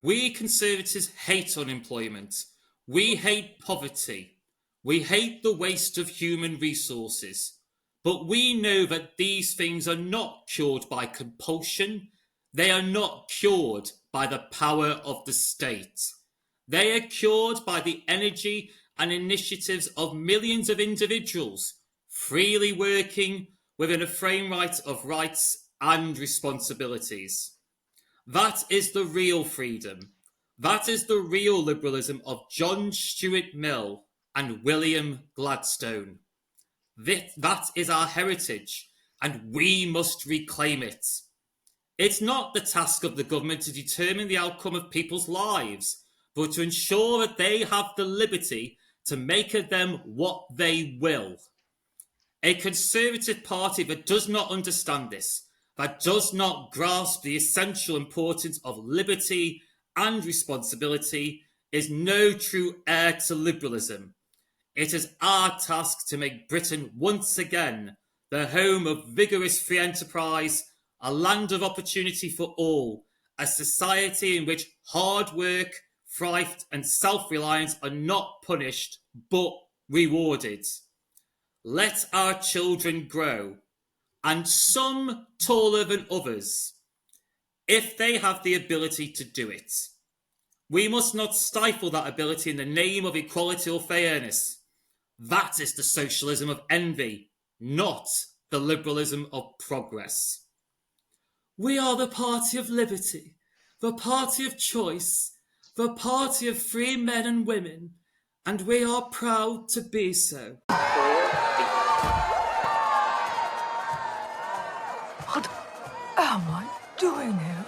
We Conservatives hate unemployment. We hate poverty. We hate the waste of human resources. But we know that these things are not cured by compulsion. They are not cured by the power of the state. They are cured by the energy and initiatives of millions of individuals, freely working within a framework of rights and responsibilities. That is the real freedom. That is the real liberalism of John Stuart Mill and William Gladstone. That is our heritage, and we must reclaim it. It's not the task of the government to determine the outcome of people's lives, but to ensure that they have the liberty to make of them what they will. A Conservative Party that does not understand this, that does not grasp the essential importance of liberty and responsibility, is no true heir to liberalism. It is our task to make Britain once again the home of vigorous free enterprise, a land of opportunity for all, a society in which hard work, thrift and self-reliance are not punished but rewarded. Let our children grow, and some taller than others, if they have the ability to do it. We must not stifle that ability in the name of equality or fairness. That is the socialism of envy, not the liberalism of progress. We are the party of liberty, the party of choice, the party of free men and women, and we are proud to be so. What am I doing here?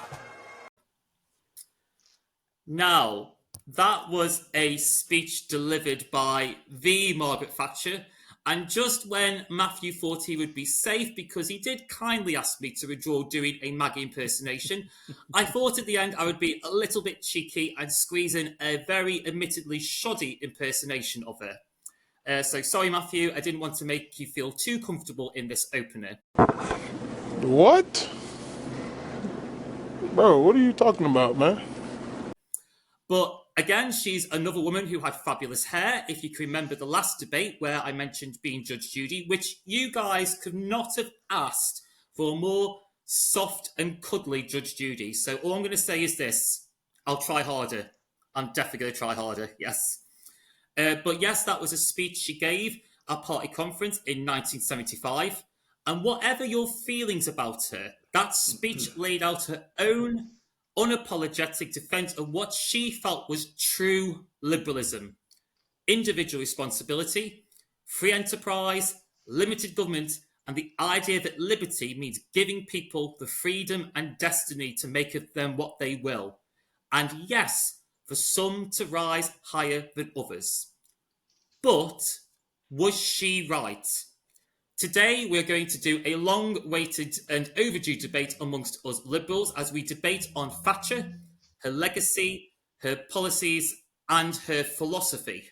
Now, that was a speech delivered by the Margaret Thatcher, and just when Mathew thought he would be safe because he did kindly ask me to withdraw doing a Maggie impersonation, I thought at the end I would be a little bit cheeky and squeeze in a very admittedly shoddy impersonation of her. So sorry, Mathew, I didn't want to make you feel too comfortable in this opener. What? Bro, what are you talking about, man? But again, she's another woman who had fabulous hair. If you can remember the last debate where I mentioned being Judge Judy, which you guys could not have asked for a more soft and cuddly Judge Judy. So all I'm going to say is this. I'll try harder. I'm definitely going to try harder, yes. But yes, that was a speech she gave at Party Conference in 1975. And whatever your feelings about her, that speech laid out her own unapologetic defence of what she felt was true liberalism. Individual responsibility, free enterprise, limited government, and the idea that liberty means giving people the freedom and destiny to make of them what they will. And yes, for some to rise higher than others. But was she right? Today, we're going to do a long-awaited and overdue debate amongst us Liberals as we debate on Thatcher, her legacy, her policies, and her philosophy.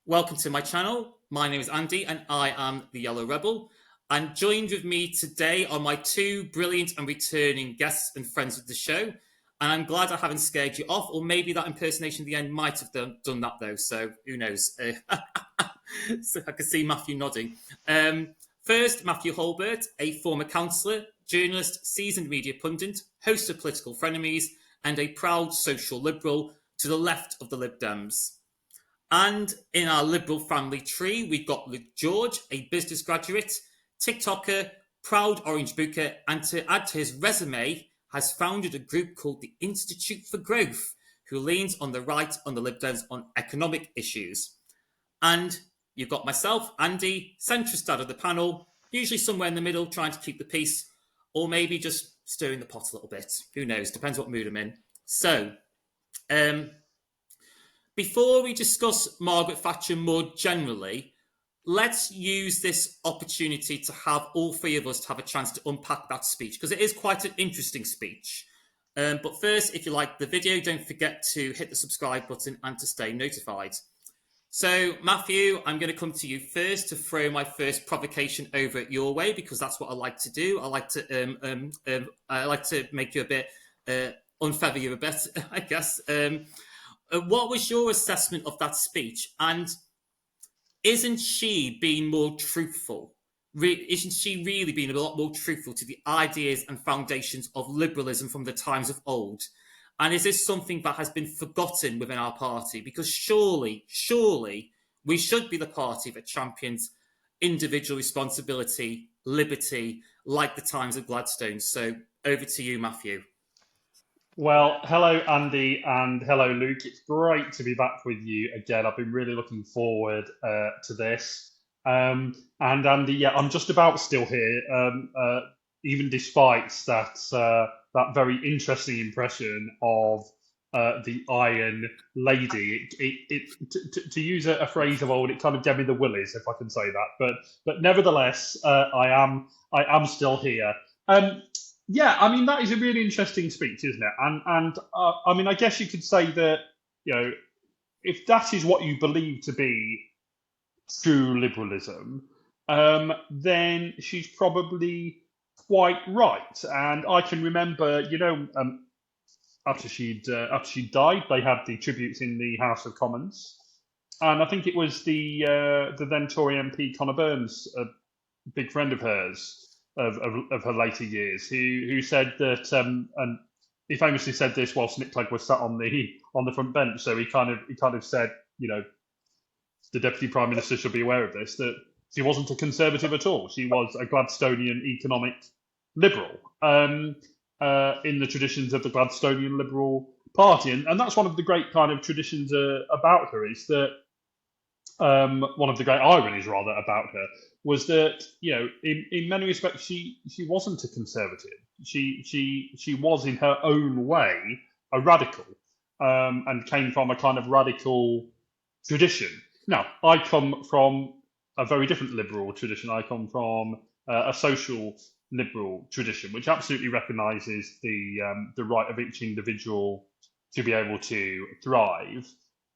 Welcome to my channel. My name is Andy, and I am the Yellow Rebel. And joined with me today are my two brilliant and returning guests and friends of the show. And I'm glad I haven't scared you off, or maybe that impersonation at the end might have done that, though. So who knows? So I can see Mathew nodding. First, Mathew Hulbert, a former councillor, journalist, seasoned media pundit, host of Political Frenemies, and a proud social liberal to the left of the LibDems. And in our Liberal family tree, we've got Luke George, a business graduate, TikToker, proud Orange Booker, and to add to his resume, has founded a group called the Institute for Growth, who leans on the right on the LibDems on economic issues. And you've got myself, Andy, centrist dad of the panel, usually somewhere in the middle, trying to keep the peace, or maybe just stirring the pot a little bit. Who knows? Depends what mood I'm in. So, before we discuss Margaret Thatcher more generally, let's use this opportunity to have all three of us to have a chance to unpack that speech, because it is quite an interesting speech. But first, if you like the video, don't forget to hit the subscribe button and to stay notified. So, Mathew, I'm going to come to you first to throw my first provocation over your way, because that's what I like to do. I like to make you a bit unfeather you a bit, I guess. What was your assessment of that speech? And isn't she being more truthful? Isn't she really being a lot more truthful to the ideas and foundations of liberalism from the times of old? And is this something that has been forgotten within our party? Because surely we should be the party that champions individual responsibility, liberty, like the times of Gladstone. So over to you, Mathew. Well, hello, Andy, and hello, Luke. It's great to be back with you again. I've been really looking forward to this. And Andy, yeah, I'm just about still here, even despite that very interesting impression of the Iron Lady. To use a phrase of old, it kind of gave me the willies, if I can say that. But nevertheless, I am still here. Yeah, I mean, that is a really interesting speech, isn't it? And I mean, I guess you could say that, if that is what you believe to be true liberalism, then she's probably quite right. And I can remember, after she'd died, they had the tributes in the House of Commons, and I think it was the then Tory MP Conor Burns, a big friend of hers, of her later years, who said that, and he famously said this whilst Nick Clegg was sat on the front bench. So he kind of said, the Deputy Prime Minister should be aware of this, that she wasn't a Conservative at all. She was a Gladstonian economic liberal, in the traditions of the Gladstonian Liberal Party, and that's one of the great kind of traditions about her, is that one of the great ironies rather about her was that, in many respects she wasn't a Conservative. She was in her own way a radical, and came from a kind of radical tradition. Now, I come from a very different liberal tradition. I come from a social liberal tradition, which absolutely recognises the right of each individual to be able to thrive.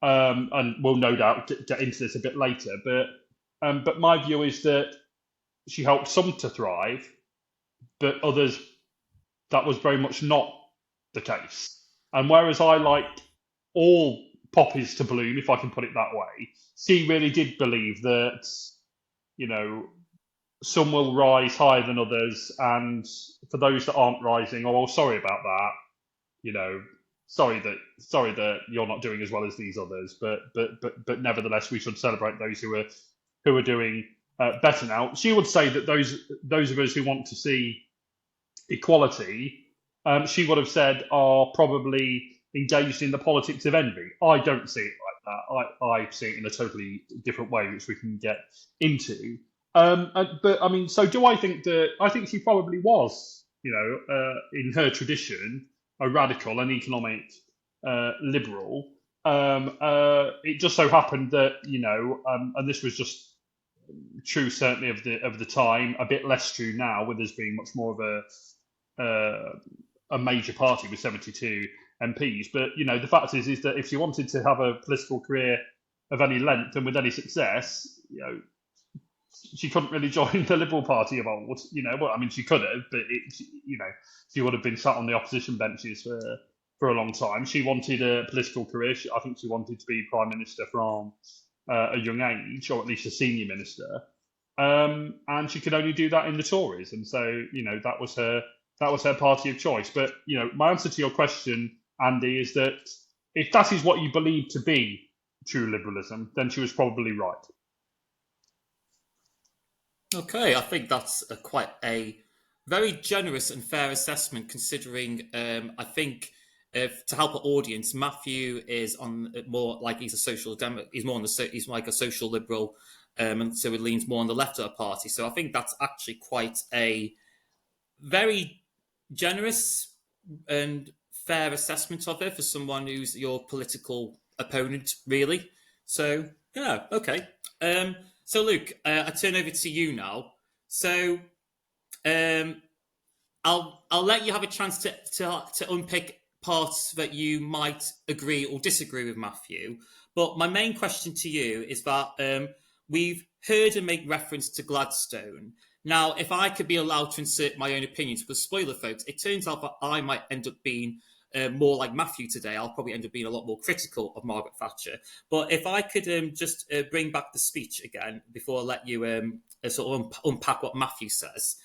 And we'll no doubt get into this a bit later, but my view is that she helped some to thrive, but others, that was very much not the case. And whereas I like all poppies to bloom, if I can put it that way, she really did believe that, some will rise higher than others, and for those that aren't rising, sorry about that, sorry that you're not doing as well as these others, but nevertheless, we should celebrate those who are doing better now. She would say that those of us who want to see equality, she would have said, are probably engaged in the politics of envy. I don't see it like that. I see it in a totally different way, which we can get into. But I mean, so do I think that? I think she probably was, in her tradition, a radical and economic liberal. It just so happened that, and this was just true certainly of the time, a bit less true now, with us being much more of a major party with 72 MPs. But the fact is that if she wanted to have a political career of any length and with any success, she couldn't really join the Liberal Party of old. Well, I mean, she could have, but she would have been sat on the opposition benches for a long time. She wanted a political career. I think she wanted to be Prime Minister from a young age, or at least a senior minister. And she could only do that in the Tories, and so that was her party of choice. But my answer to your question, Andy, is that if that is what you believe to be true liberalism, then she was probably right. Okay, I think that's quite a very generous and fair assessment, considering I think to help our audience, Mathew is on more like he's a social he's more on he's like a social liberal, and so he leans more on the left of the party. So I think that's actually quite a very generous and fair assessment of it for someone who's your political opponent, really. So yeah, okay. So Luke, I turn over to you now. So I'll let you have a chance to unpick parts that you might agree or disagree with Mathew. But my main question to you is that we've heard him make reference to Gladstone. Now, if I could be allowed to insert my own opinions, because spoiler folks, it turns out that I might end up being more like Mathew today, I'll probably end up being a lot more critical of Margaret Thatcher. But if I could just bring back the speech again before I let you sort of unpack what Mathew says.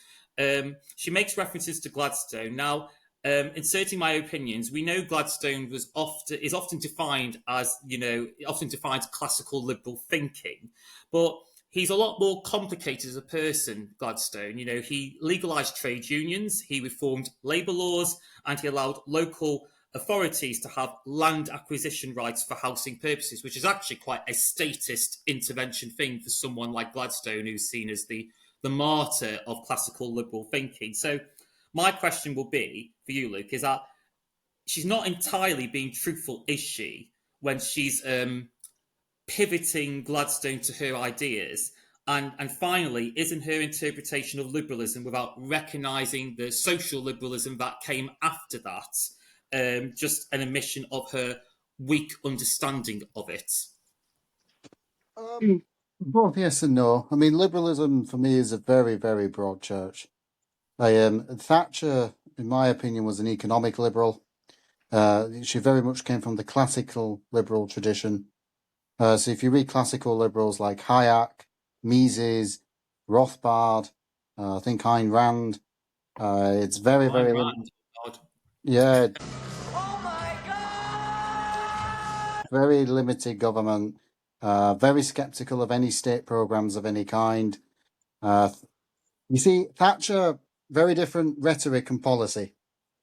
She makes references to Gladstone. Now, inserting my opinions, we know Gladstone is often defined as, often defines classical liberal thinking, but he's a lot more complicated as a person, Gladstone. He legalised trade unions, he reformed labour laws, and he allowed local authorities to have land acquisition rights for housing purposes, which is actually quite a statist intervention thing for someone like Gladstone, who's seen as the martyr of classical liberal thinking. So my question will be for you, Luke, is that she's not entirely being truthful, is she, when she's pivoting Gladstone to her ideas? And finally, isn't her interpretation of liberalism, without recognising the social liberalism that came after that, just an admission of her weak understanding of it? Both yes and no. I mean, liberalism for me is a very, very broad church. Thatcher, in my opinion, was an economic liberal. She very much came from the classical liberal tradition. So if you read classical liberals like Hayek, Mises, Rothbard, I think Ayn Rand, it's very, very... Yeah. Oh my God! Very limited government, very sceptical of any state programs of any kind. You see, Thatcher, very different rhetoric and policy.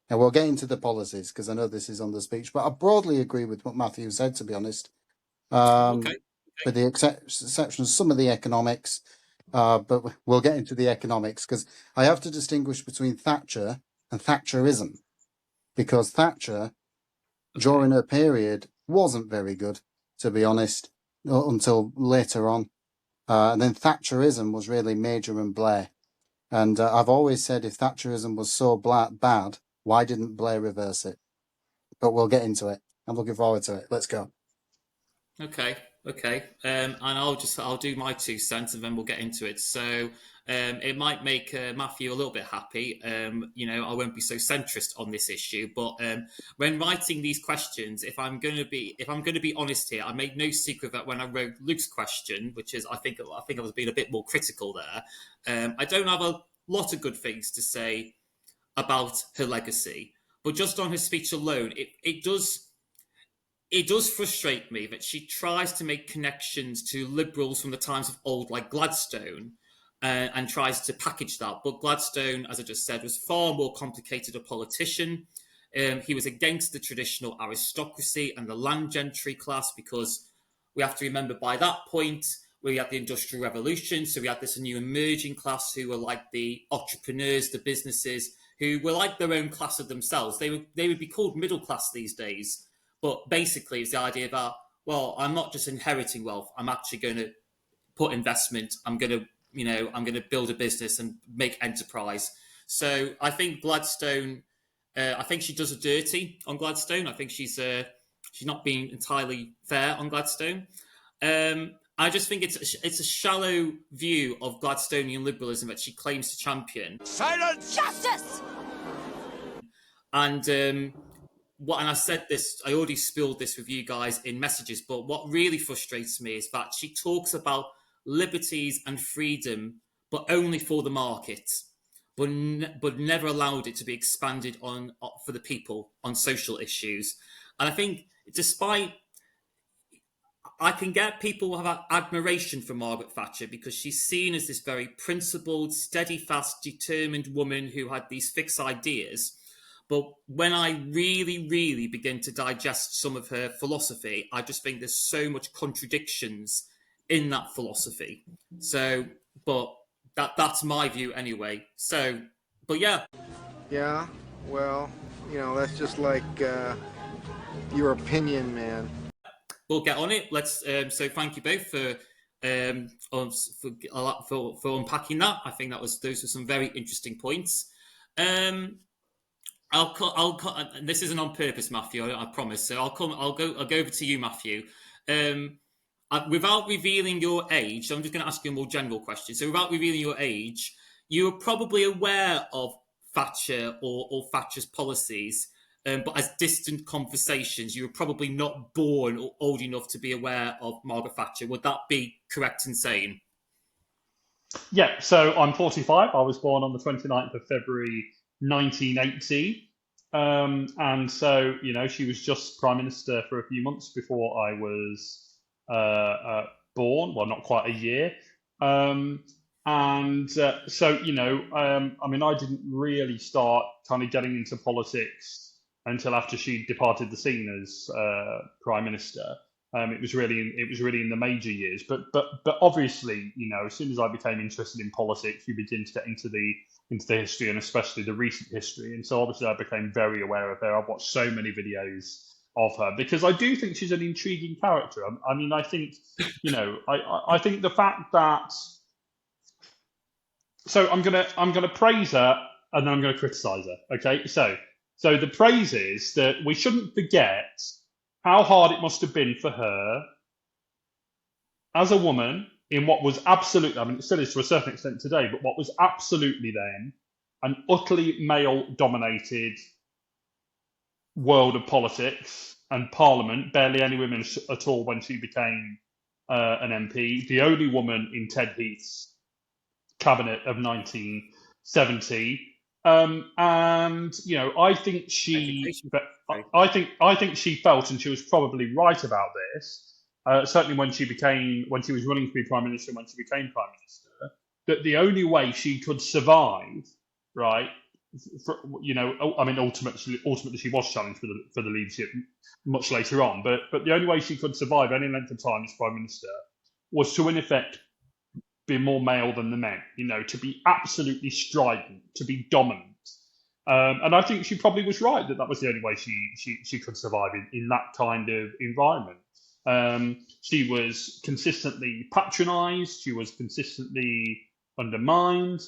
And we'll get into the policies because I know this is on the speech, but I broadly agree with what Mathew said, to be honest. Okay. With the exception of some of the economics, but we'll get into the economics because I have to distinguish between Thatcher and Thatcherism, because Thatcher, during her period, wasn't very good, to be honest, until later on. And then Thatcherism was really Major and Blair. And I've always said if Thatcherism was so bad, why didn't Blair reverse it? But we'll get into it. I'm looking forward to it. Let's go. Okay. And I'll do my 2 cents and then we'll get into it. So it might make Mathew a little bit happy. I won't be so centrist on this issue, but when writing these questions, if I'm going to be honest here, I made no secret that when I wrote Luke's question, which is I think I was being a bit more critical there. I don't have a lot of good things to say about her legacy, but just on her speech alone, it does frustrate me that she tries to make connections to liberals from the times of old, like Gladstone, and tries to package that. But Gladstone, as I just said, was far more complicated a politician. He was against the traditional aristocracy and the land gentry class, because we have to remember by that point, we had the Industrial Revolution. So we had this new emerging class who were like the entrepreneurs, the businesses, who were like their own class of themselves. They would be called middle class these days. But basically, it's the idea that, well, I'm not just inheriting wealth. I'm actually going to put investment. I'm going to build a business and make enterprise. So I think Gladstone, I think she does a dirty on Gladstone. I think she's not being entirely fair on Gladstone. I just think it's a shallow view of Gladstonian liberalism that she claims to champion. Silence! Justice! And I said this, I already spilled this with you guys in messages, but what really frustrates me is that she talks about liberties and freedom, but only for the market, but never allowed it to be expanded on for the people on social issues. And I think despite, I can get people who have admiration for Margaret Thatcher because she's seen as this very principled, steadfast, determined woman who had these fixed ideas. But when I really, really begin to digest some of her philosophy, I just think there's so much contradictions in that philosophy. So, but that's my view anyway. So, but yeah. Yeah, well, that's just like your opinion, man. We'll get on it. Let's. So, thank you both for unpacking that. I think those were some very interesting points. I'll cut. This isn't on purpose, Mathew. I promise. So I'll go over to you, Mathew. Without revealing your age, so I'm just going to ask you a more general question. So without revealing your age, you are probably aware of Thatcher or Thatcher's policies. but as distant conversations. You were probably not born or old enough to be aware of Margaret Thatcher. Would that be correct in saying? Yeah, so I'm 45. I was born on the 29th of February 1980. And so, she was just Prime Minister for a few months before I was born. Well, not quite a year. I didn't really start kind of getting into politics until after she departed the scene as Prime Minister. It was really in the major years, but obviously, as soon as I became interested in politics, you begin to get into the history, and especially the recent history. And so obviously I became very aware of her. I've watched so many videos of her because I do think she's an intriguing character. I think, I think the fact that, so I'm gonna praise her and then I'm gonna criticize her. Okay, so the praise is that we shouldn't forget how hard it must have been for her as a woman in what was absolutely, it still is to a certain extent today, but what was absolutely then an utterly male-dominated world of politics and parliament. Barely any women at all when she became an MP. The only woman in Ted Heath's cabinet of 1970. I think she felt, and she was probably right about this, certainly when she was running to be Prime Minister and when she became Prime Minister, that the only way she could survive, right, ultimately she was challenged for the leadership much later on, but the only way she could survive any length of time as Prime Minister was to, in effect, be more male than the men, to be absolutely strident, to be dominant. And I think she probably was right that was the only way she could survive in that kind of environment. She was consistently patronised. She was consistently undermined.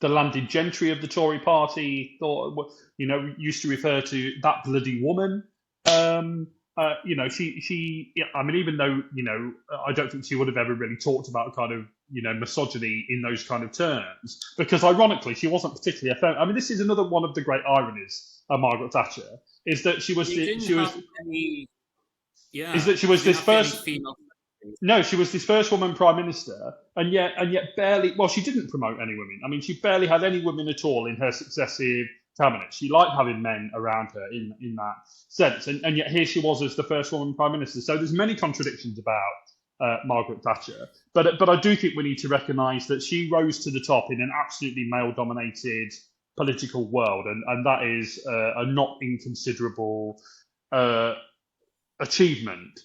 The landed gentry of the Tory party used to refer to that bloody woman. Even though, I don't think she would have ever really talked about kind of, misogyny in those kind of terms, because ironically, she wasn't particularly a this is another one of the great ironies of Margaret Thatcher, is that she was this first woman Prime Minister, and yet barely, well, she didn't promote any women. She barely had any women at all in her successive cabinet. She liked having men around her in that sense, and yet here she was as the first woman Prime Minister. So there's many contradictions about Margaret Thatcher, but I do think we need to recognise that she rose to the top in an absolutely male-dominated political world, and that is a not inconsiderable achievement.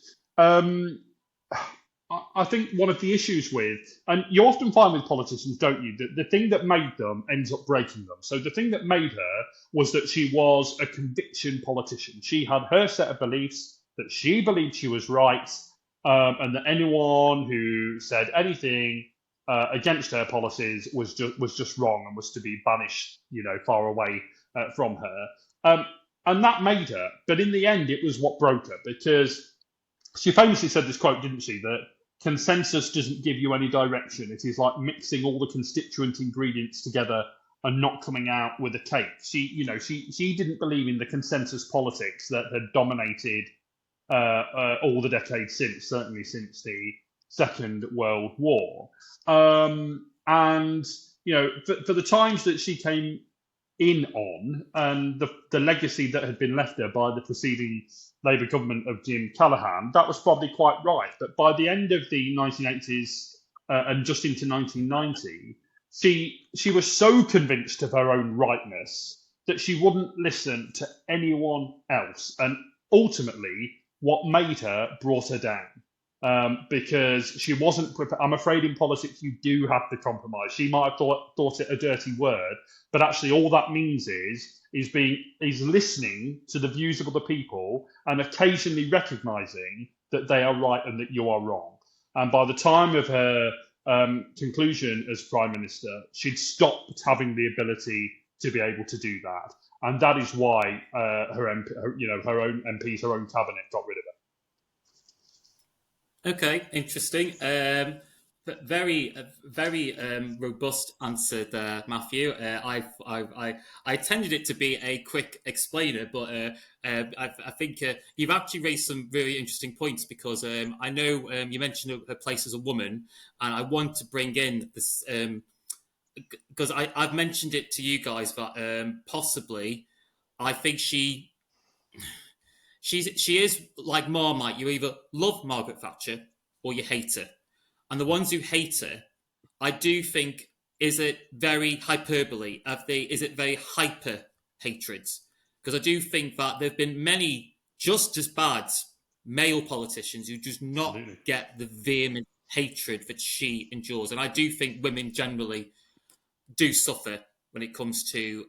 I think one of the issues with, and you often find with politicians, don't you, that the thing that made them ends up breaking them. So the thing that made her was that she was a conviction politician. She had her set of beliefs that she believed she was right, and that anyone who said anything against her policies was just wrong and was to be banished, far away from her. And that made her. But in the end, it was what broke her, because she famously said this quote, didn't she, that consensus doesn't give you any direction. It is like mixing all the constituent ingredients together and not coming out with a cake. She didn't believe in the consensus politics that had dominated all the decades since, certainly since the Second World War. For the times that she came in on, and the legacy that had been left there by the preceding Labour government of Jim Callaghan, that was probably quite right. But by the end of the 1980s and just into 1990, she was so convinced of her own rightness that she wouldn't listen to anyone else. And ultimately, what made her brought her down, because she wasn't prepared. I'm afraid in politics you do have to compromise. She might have thought it a dirty word, but actually all that means is listening to the views of other people and occasionally recognising that they are right and that you are wrong. And by the time of her conclusion as Prime Minister, she'd stopped having the ability to be able to do that. And that is why her own MPs, her own cabinet got rid of her. Okay, interesting. very robust answer there, Matthew. I intended it to be a quick explainer, but I think you've actually raised some really interesting points because I know you mentioned her place as a woman, and I want to bring in this because I've mentioned it to you guys that possibly I think she is like Marmite. You either love Margaret Thatcher or you hate her. And the ones who hate her, I do think, is it very hyperbole? Is it very hyper hatred? Because I do think that there have been many just as bad male politicians who does not get the vehement hatred that she endures. And I do think women generally do suffer when it comes to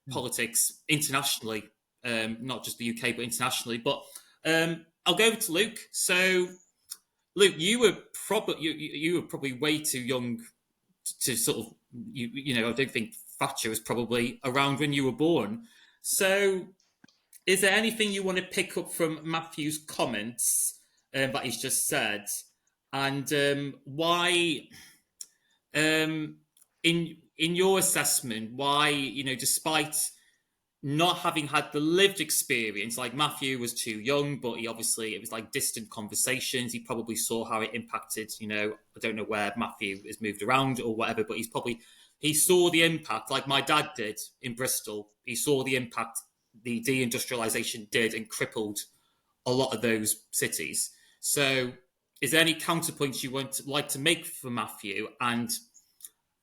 politics internationally, not just the UK, but internationally. But I'll go over to Luke. So, Luke, you were probably way too young to sort of you know. I don't think Thatcher was probably around when you were born. So, is there anything you want to pick up from Matthew's comments that he's just said, and why, in your assessment, why despite not having had the lived experience, like Matthew was too young, but it was like distant conversations. He probably saw how it impacted, I don't know where Matthew has moved around or whatever, but he saw the impact like my dad did in Bristol. He saw the impact the deindustrialization did and crippled a lot of those cities. So is there any counterpoints you like to make for Matthew? And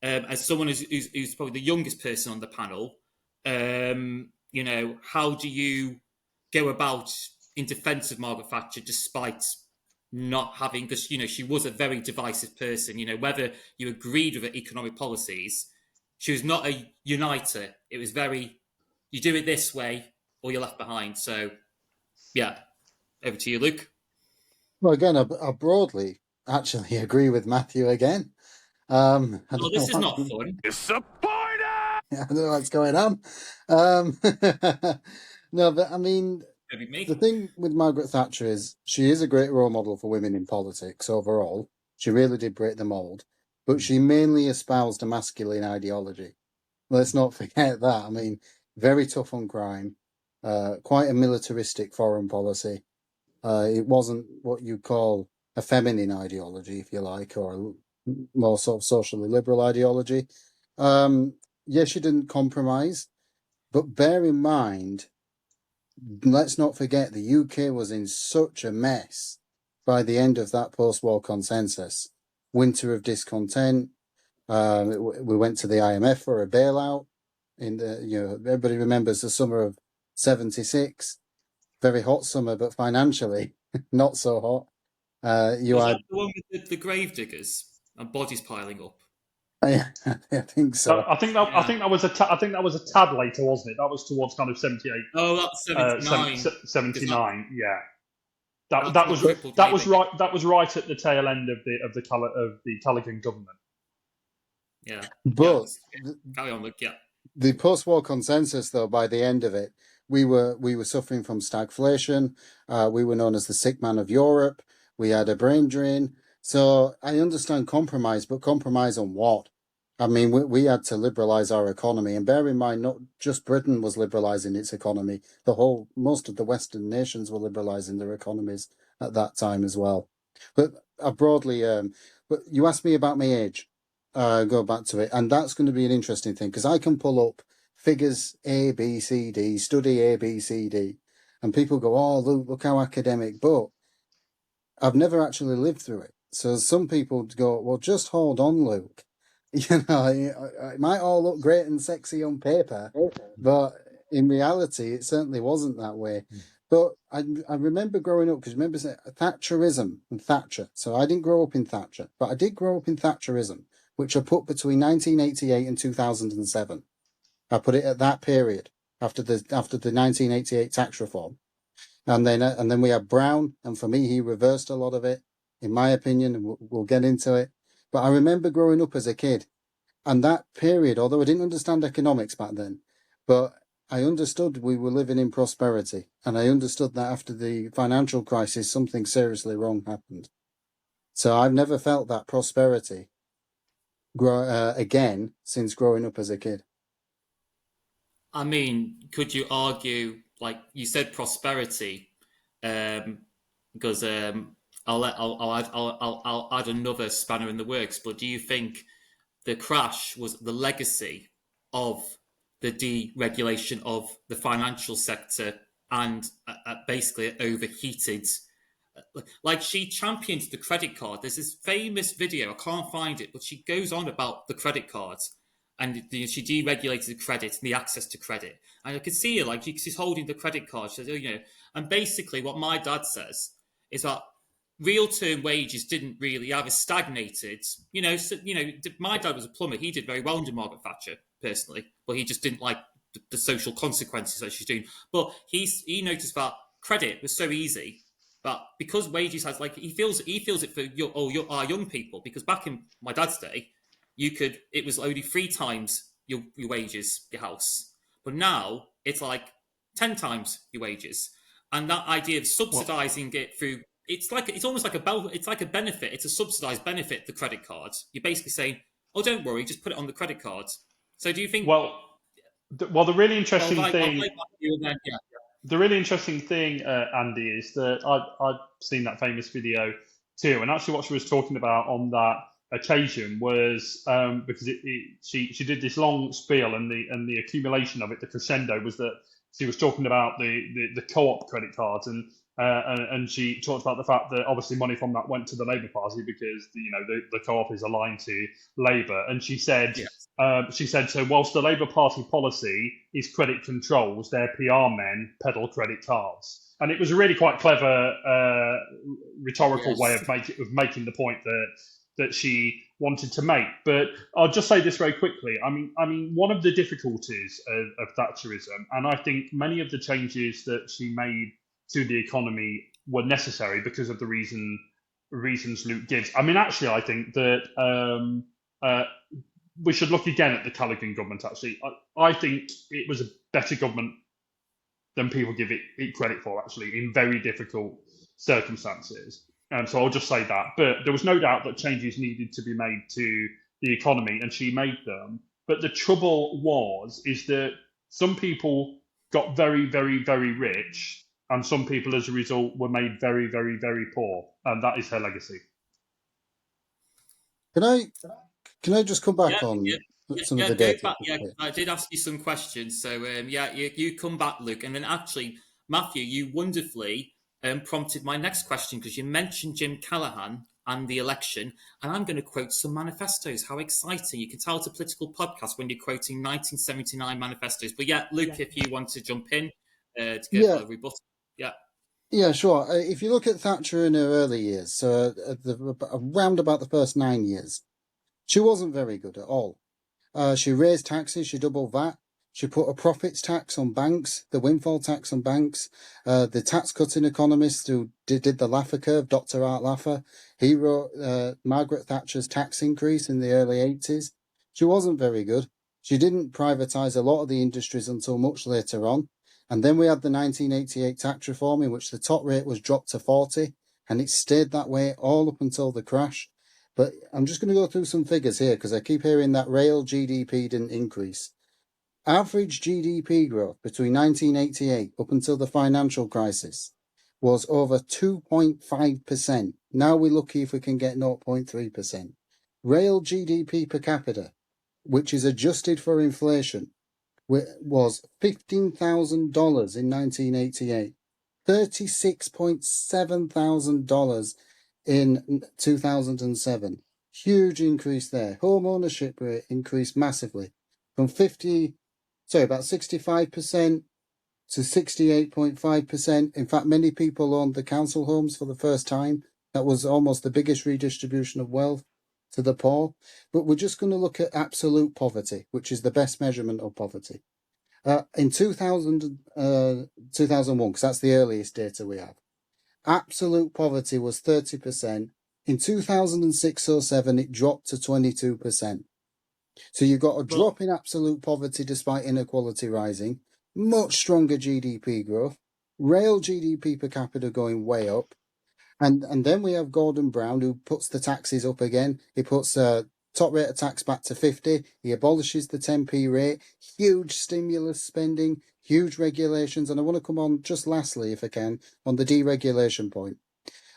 as someone who's probably the youngest person on the panel, how do you go about in defence of Margaret Thatcher despite not having, because, she was a very divisive person, whether you agreed with her economic policies, she was not a uniter. It was very, you do it this way or you're left behind. So, yeah, over to you, Luke. Well, again, I broadly actually agree with Matthew again. This is not fun. I don't know what's going on. No, but I mean, the thing with Margaret Thatcher is she is a great role model for women in politics overall. She really did break the mould, but she mainly espoused a masculine ideology. Let's not forget that. I mean, very tough on crime, quite a militaristic foreign policy. It wasn't what you call a feminine ideology, if you like, or a more sort of socially liberal ideology. Yes, she didn't compromise, but bear in mind, let's not forget the UK was in such a mess by the end of that post-war consensus. Winter of discontent. We went to the IMF for a bailout. Everybody remembers the summer of '76. Very hot summer, but financially not so hot. Was that the one with the grave diggers and bodies piling up? I think so. I think that was a tad later, wasn't it? That was towards kind of 78. Oh, that's 79. 79. Yeah. That was right at the tail end of the Callaghan government. Yeah. But carry on, Luke. Yeah. The post-war consensus, though, by the end of it, we were suffering from stagflation. We were known as the sick man of Europe. We had a brain drain. So I understand compromise, but compromise on what? I mean, we had to liberalise our economy, and bear in mind, not just Britain was liberalising its economy. Most of the Western nations were liberalising their economies at that time as well. But I broadly, but you asked me about my age. Go back to it, and that's going to be an interesting thing because I can pull up figures A, B, C, D, study A, B, C, D, and people go, "Oh, look how academic," but I've never actually lived through it. So some people go, well, just hold on, Luke. It might all look great and sexy on paper, but in reality, it certainly wasn't that way. But I remember growing up, because remember Thatcherism and Thatcher. So I didn't grow up in Thatcher, but I did grow up in Thatcherism, which I put between 1988 and 2007. I put it at that period after the 1988 tax reform. And then we had Brown, and for me, he reversed a lot of it, in my opinion, and we'll get into it. But I remember growing up as a kid, and that period, although I didn't understand economics back then, but I understood we were living in prosperity, and I understood that after the financial crisis, something seriously wrong happened. So I've never felt that prosperity again since growing up as a kid. I mean, could you argue, like you said, prosperity? Because I'll add another spanner in the works. But do you think the crash was the legacy of the deregulation of the financial sector and basically it overheated? Like she championed the credit card. There's this famous video. I can't find it, but she goes on about the credit cards and she deregulated the credit and the access to credit. And I could see her like she's holding the credit card. She says, and basically what my dad says is that real term wages didn't really have stagnated. My dad was a plumber. He did very well under Margaret Thatcher personally, but he just didn't like the social consequences that she's doing. But he noticed that credit was so easy. But because wages has he feels it for our young people, because back in my dad's day, it was only 3 times your wages, your house. But now it's like 10 times your wages. And that idea of subsidizing it through it's almost like a benefit. It's a subsidized benefit, the credit cards. You're basically saying, oh, don't worry, just put it on the credit cards. So do you think the really interesting thing the really interesting thing, Andy, is that I've seen that famous video too, and actually what she was talking about on that occasion was because she did this long spiel, and the accumulation of it, the crescendo, was that she was talking about the co-op credit cards, and she talked about the fact that obviously money from that went to the Labour Party because the co-op is aligned to Labour, and she said. Yes. She said, so whilst the Labour Party policy is credit controls, their PR men peddle credit cards. And it was a really quite clever rhetorical way of making the point that she wanted to make. But I'll just say this very quickly. I mean, one of the difficulties of Thatcherism, and I think many of the changes that she made to the economy were necessary because of the reasons Luke gives. I mean, actually, I think that we should look again at the Callaghan government, actually. I think it was a better government than people give it credit for, actually, in very difficult circumstances. So I'll just say that. But there was no doubt that changes needed to be made to the economy, and she made them. But the trouble is that some people got very, very, very rich, and some people, as a result, were made very, very, very poor. And that is her legacy. Can I just come back on some of the data? I did ask you some questions. So, you come back, Luke. And then actually, Mathew, you wonderfully prompted my next question because you mentioned Jim Callaghan and the election. And I'm going to quote some manifestos. How exciting. You can tell it's a political podcast when you're quoting 1979 manifestos. But Luke, if you want to jump in to get a rebuttal. Yeah, sure. If you look at Thatcher in her early years, so around about the first 9 years, she wasn't very good at all. She raised taxes, she doubled VAT, she put a profits tax on banks, the windfall tax on banks, the tax-cutting economist who did the Laffer curve, Dr. Art Laffer, he wrote Margaret Thatcher's tax increase in the early 80s. She wasn't very good. She didn't privatise a lot of the industries until much later on. And then we had the 1988 tax reform in which the top rate was dropped to 40, and it stayed that way all up until the crash. But I'm just going to go through some figures here because I keep hearing that real GDP didn't increase. Average GDP growth between 1988 up until the financial crisis was over 2.5%. Now we're lucky if we can get 0.3%. Real GDP per capita, which is adjusted for inflation, was $15,000 in 1988, $36,700 in 2007. Huge increase there. Home ownership rate increased massively from about 65% to 68.5%. In fact, many people owned the council homes for the first time. That was almost the biggest redistribution of wealth to the poor. But we're just going to look at absolute poverty, which is the best measurement of poverty. In 2001, because that's the earliest data we have, absolute poverty was 30%. In 2006-07, it dropped to 22%. So you've got a drop in absolute poverty despite inequality rising, much stronger GDP growth, real GDP per capita going way up, And then we have Gordon Brown, who puts the taxes up again. He puts top rate of tax back to 50. He abolishes the 10p rate. Huge stimulus spending, huge regulations. And I want to come on just lastly, if I can, on the deregulation point.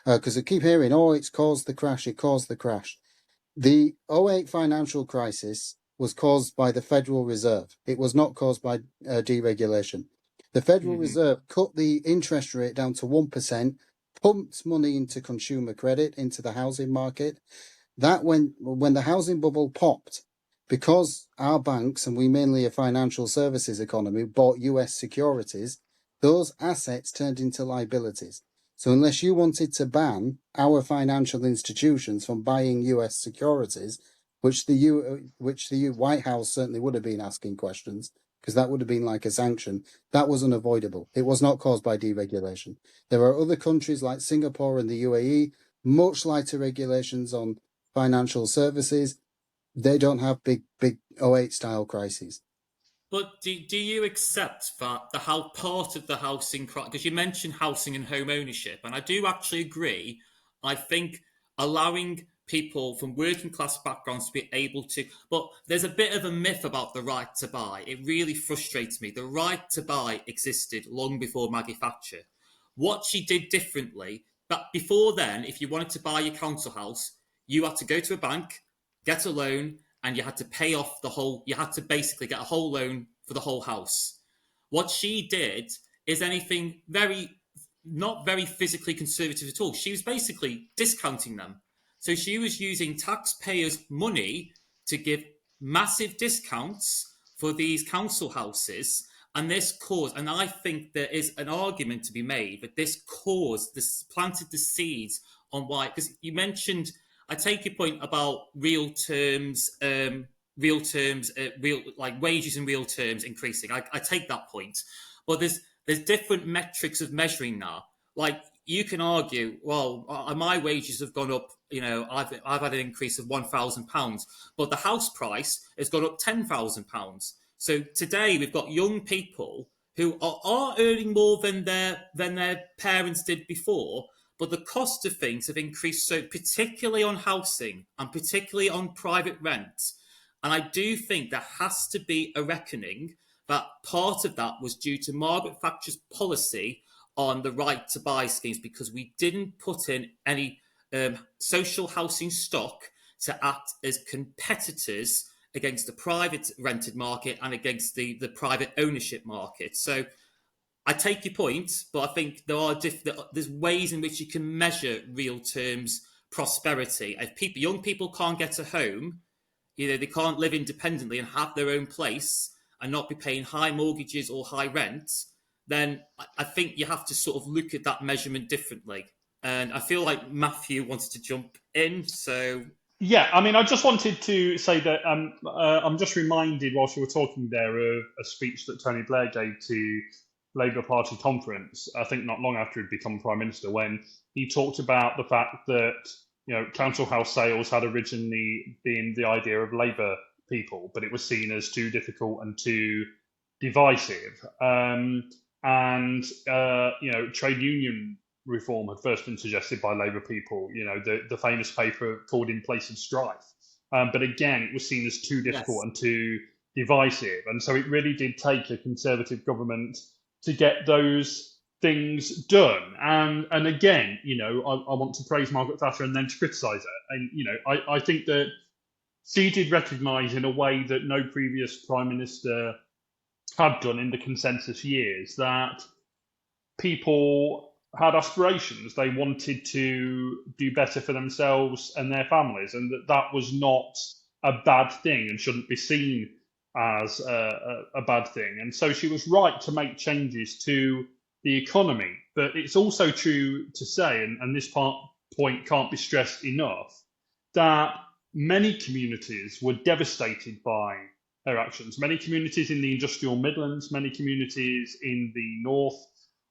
Because I keep hearing, oh, it's caused the crash, it caused the crash. The '08 financial crisis was caused by the Federal Reserve. It was not caused by deregulation. The Federal Reserve cut the interest rate down to 1%, pumped money into consumer credit, into the housing market. That when the housing bubble popped, because our banks, and we mainly a financial services economy, bought US securities, those assets turned into liabilities. So unless you wanted to ban our financial institutions from buying US securities, which the White House certainly would have been asking questions, because that would have been like a sanction, that was unavoidable. It was not caused by deregulation. There are other countries like Singapore and the UAE, much lighter regulations on financial services. They don't have big '08 style crises. But do you accept that part of the housing crisis, because you mentioned housing and home ownership, and I do actually agree. I think allowing people from working class backgrounds to be able to, but there's a bit of a myth about the right to buy. It really frustrates me. The right to buy existed long before Maggie Thatcher. What she did differently, but before then, if you wanted to buy your council house, you had to go to a bank, get a loan, and you had to pay off you had to basically get a whole loan for the whole house. What she did is anything not very physically conservative at all. She was basically discounting them. So she was using taxpayers' money to give massive discounts for these council houses. And this caused, and I think there is an argument to be made that this planted the seeds on why, because you mentioned, I take your point about real terms, like wages in real terms increasing. I take that point, but there's different metrics of measuring now. Like you can argue, well, my wages have gone up. You know, I've had an increase of £1,000, but the house price has gone up £10,000. So today we've got young people who are earning more than their parents did before. But the cost of things have increased, so particularly on housing and particularly on private rent. And I do think there has to be a reckoning that part of that was due to Margaret Thatcher's policy on the right to buy schemes, because we didn't put in any social housing stock to act as competitors against the private rented market and against the private ownership market. So I take your point, but I think there's ways in which you can measure real terms prosperity. If young people can't get a home, they can't live independently and have their own place and not be paying high mortgages or high rent, then I think you have to sort of look at that measurement differently. And I feel like Mathew wanted to jump in, so... Yeah, I mean, I just wanted to say that I'm just reminded whilst you were talking there of a speech that Tony Blair gave to Labour Party conference, I think not long after he'd become Prime Minister, when he talked about the fact that, council house sales had originally been the idea of Labour people, but it was seen as too difficult and too divisive. Trade union reform had first been suggested by Labour people, the famous paper called In Place of Strife. But again, it was seen as too difficult and too divisive. And so it really did take a Conservative government to get those things done. And again, I want to praise Margaret Thatcher and then to criticise her. And, I think that she did recognise in a way that no previous Prime Minister had done in the consensus years that people had aspirations. They wanted to do better for themselves and their families, and that was not a bad thing and shouldn't be seen as a bad thing. And so she was right to make changes to the economy. But it's also true to say, and this point can't be stressed enough, that many communities were devastated by her actions. Many communities in the industrial Midlands, many communities in the north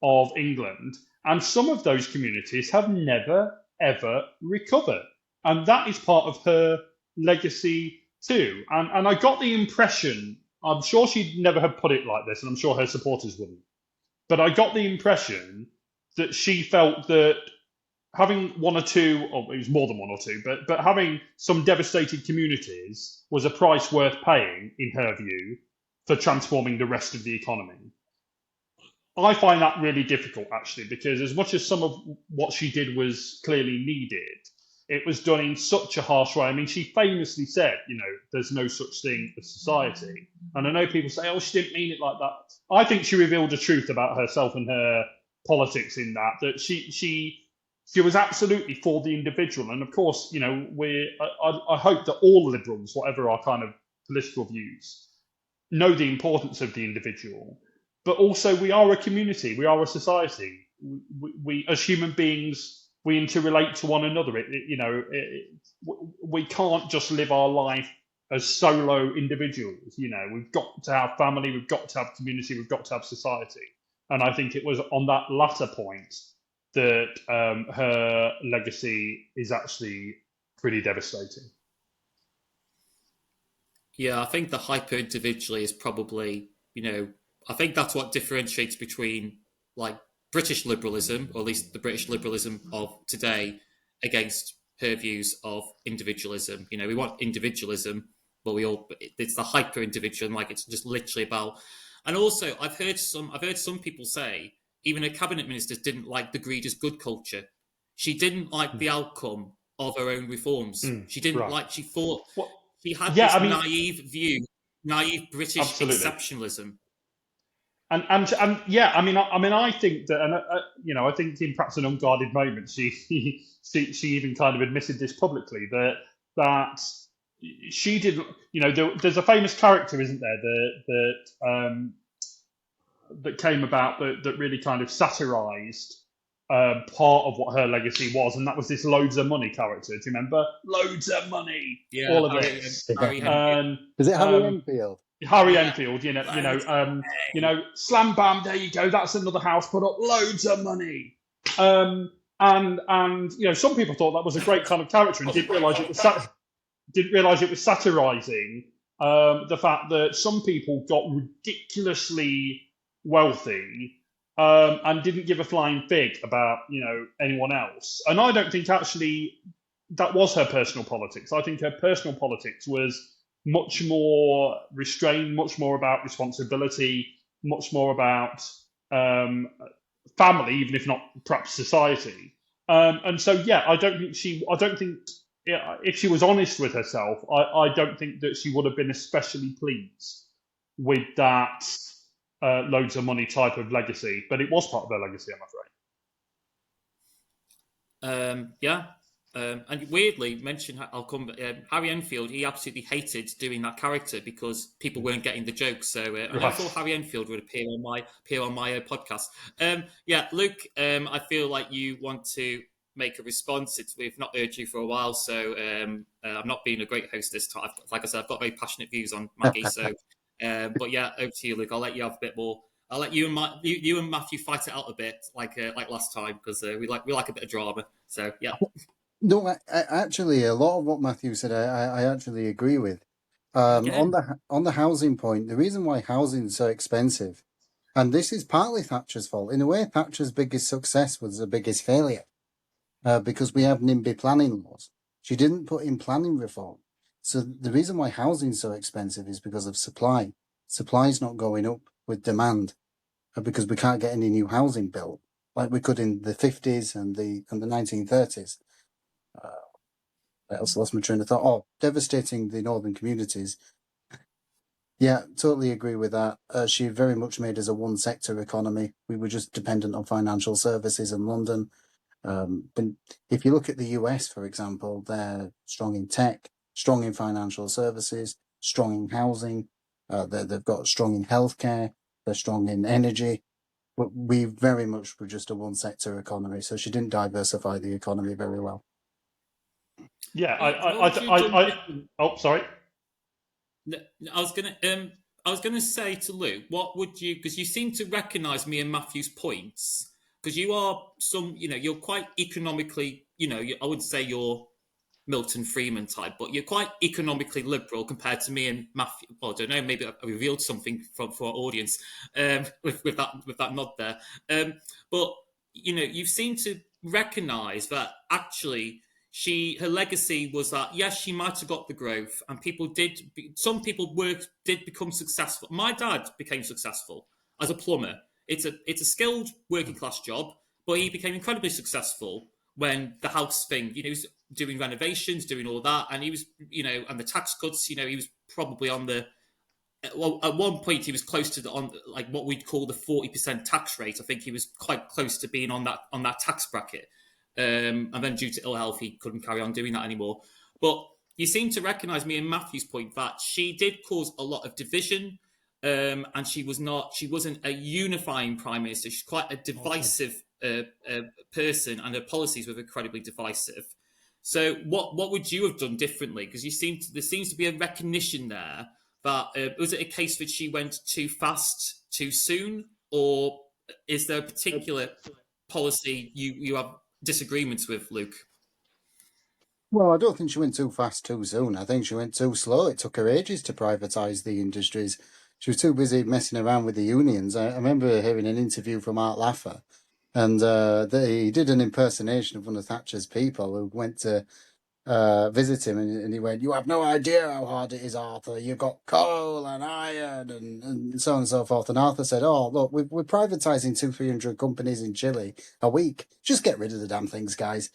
of England, and some of those communities have never, ever recovered. And that is part of her legacy too. And I got the impression, I'm sure she'd never have put it like this, and I'm sure her supporters wouldn't, but I got the impression that she felt that having one or two, or it was more than one or two, but having some devastated communities was a price worth paying, in her view, for transforming the rest of the economy. I find that really difficult, actually, because as much as some of what she did was clearly needed, it was done in such a harsh way. I mean, she famously said, there's no such thing as society. And I know people say, oh, she didn't mean it like that. I think she revealed the truth about herself and her politics in that she was absolutely for the individual. And of course, I hope that all Liberals, whatever our kind of political views, know the importance of the individual. But also, we are a community, we are a society. We as human beings, we interrelate to one another. We can't just live our life as solo individuals. We've got to have family, we've got to have community, we've got to have society. And I think it was on that latter point that her legacy is actually pretty devastating. Yeah, I think the hyper individually is probably, I think that's what differentiates between like British liberalism, or at least the British liberalism of today, against her views of individualism. We want individualism, but it's the hyper individual, like it's just literally about. And also, I've heard some people say even her cabinet ministers didn't like the greed is good culture. She didn't like the outcome of her own reforms. She didn't like. She thought she had this naive British exceptionalism. And yeah, I think that, and I think in perhaps an unguarded moment, she even kind of admitted this publicly that she didn't. There's a famous character, isn't there, that came about that really kind of satirised part of what her legacy was, and that was this loads of money character. Do you remember? Loads of money. Yeah, all of this. Is it Harry Enfield? Harry Enfield, slam bam, there you go. That's another house put up, loads of money. And some people thought that was a great kind of character and didn't realise it was satirising the fact that some people got ridiculously wealthy and didn't give a flying fig about anyone else. And I don't think actually that was her personal politics. I think her personal politics was much more restrained, much more about responsibility, much more about family, even if not perhaps society. And so, yeah, I don't think if she was honest with herself, I don't think that she would have been especially pleased with that loads of money type of legacy. But it was part of her legacy, I'm afraid. Yeah. And weirdly, Harry Enfield, he absolutely hated doing that character because people weren't getting the jokes. So I thought Harry Enfield would appear on my podcast. Yeah, Luke, I feel like you want to make a response. We've not heard you for a while, so I'm not being a great host this time. Like I said, I've got very passionate views on Maggie. So, but yeah, over to you, Luke. I'll let you have a bit more. I'll let you and Matthew fight it out a bit, like last time, because we like a bit of drama. So yeah. No, I actually, a lot of what Matthew said, I actually agree with. On the housing point, the reason why housing is so expensive, and this is partly Thatcher's fault. In a way, Thatcher's biggest success was the biggest failure, because we have NIMBY planning laws. She didn't put in planning reform. So the reason why housing is so expensive is because of supply. Supply is not going up with demand, because we can't get any new housing built like we could in the 50s and the 1930s. I also lost my train of thought. Oh, devastating the northern communities. Yeah, totally agree with that. She very much made us a one-sector economy. We were just dependent on financial services in London. But if you look at the US, for example, they're strong in tech, strong in financial services, strong in housing. They've got strong in healthcare. They're strong in energy. But we very much were just a one-sector economy. So she didn't diversify the economy very well. Yeah, oh, sorry. I was gonna say to Luke, what would you? Because you seem to recognise me and Matthew's points. Because you are you're quite economically, I wouldn't say you're Milton Friedman type, but you're quite economically liberal compared to me and Matthew. Well, I don't know, maybe I revealed something for our audience with that nod there. But you seem to recognise that actually her legacy was that, yes, she might have got the growth, and some people did become successful. My dad became successful as a plumber. It's a skilled working class job, but he became incredibly successful when the house thing, he was doing renovations, doing all that, and he was, and the tax cuts, he was probably on the, well, at one point he was close to like what we'd call the 40% tax rate. I think he was quite close to being on that tax bracket. And then due to ill health, he couldn't carry on doing that anymore. But you seem to recognise me and Matthew's point that she did cause a lot of division, and she wasn't a unifying prime minister. She's quite a divisive person, and her policies were incredibly divisive. So what would you have done differently? Because there seems to be a recognition there that was it a case that she went too fast, too soon, or is there a particular policy you have disagreements with, Luke? Well, I don't think she went too fast too soon. I think she went too slow. It took her ages to privatise the industries. She was too busy messing around with the unions. I remember hearing an interview from Art Laffer, and he did an impersonation of one of Thatcher's people who went to visit him, and he went, "You have no idea how hard it is, Arthur. You've got coal and iron and so on and so forth." And Arthur said, "Oh, look, we're privatising 200-300 companies in Chile a week. Just get rid of the damn things, guys.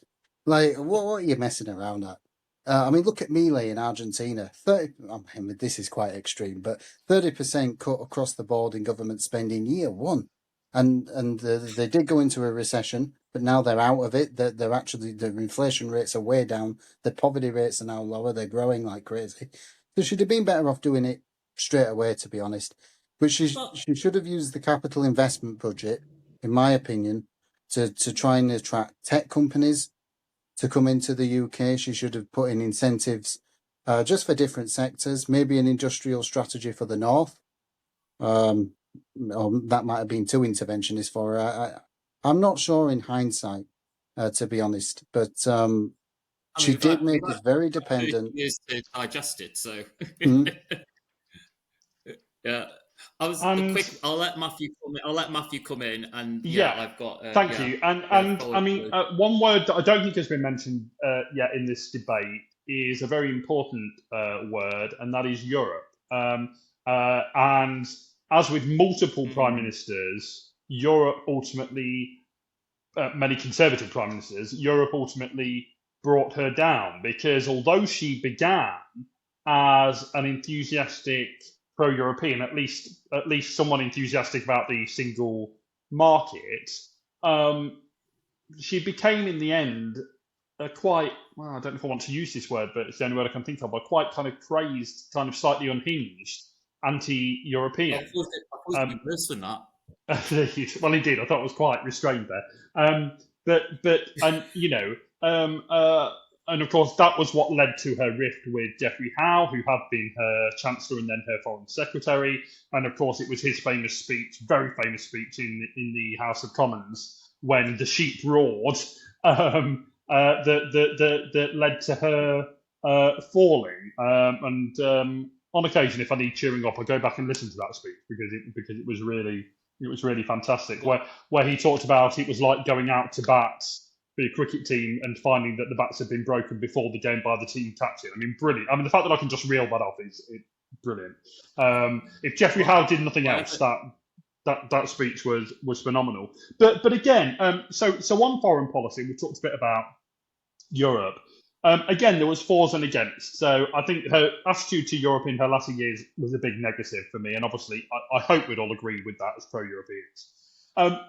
Like, what are you messing around at?" I mean, look at Milei in Argentina. This is quite extreme, but 30% cut across the board in government spending year one. And they did go into a recession, but now they're out of it. They're actually, the inflation rates are way down. The poverty rates are now lower. They're growing like crazy. So she'd have been better off doing it straight away, to be honest. But she should have used the capital investment budget, in my opinion, to try and attract tech companies to come into the UK. She should have put in incentives just for different sectors, maybe an industrial strategy for the North. Or that might have been too interventionist for her. I'm not sure in hindsight, to be honest, but she did make us very dependent. Years to digest it, so Mm. yeah. I'll let Matthew come in, and I've got. Thank you. And I mean, one word that I don't think has been mentioned yet in this debate is a very important word, and that is Europe. And as with multiple prime ministers, Europe ultimately, many conservative prime ministers, Europe ultimately brought her down, because although she began as an enthusiastic pro-European, at least someone enthusiastic about the single market, she became in the end quite, well, I don't know if I want to use this word, but it's the only word I can think of, but quite kind of crazed, kind of slightly unhinged anti-European. I thought it was worse than that. Well, he did. I thought it was quite restrained there. And of course, that was what led to her rift with Geoffrey Howe, who had been her Chancellor and then her Foreign Secretary. And of course, it was his famous speech, very famous speech in the House of Commons, when the sheep roared, that led to her falling. On occasion, if I need cheering up, I go back and listen to that speech because it was really fantastic. Where he talked about it was like going out to bat for your cricket team and finding that the bats had been broken before the game by the team captain. I mean, brilliant. I mean, the fact that I can just reel that off is brilliant. If Geoffrey Howe did nothing else, that speech was phenomenal. But again, so on foreign policy, we talked a bit about Europe. Again, there was fors and against. So I think her attitude to Europe in her latter years was a big negative for me, and obviously I hope we'd all agree with that as pro-Europeans.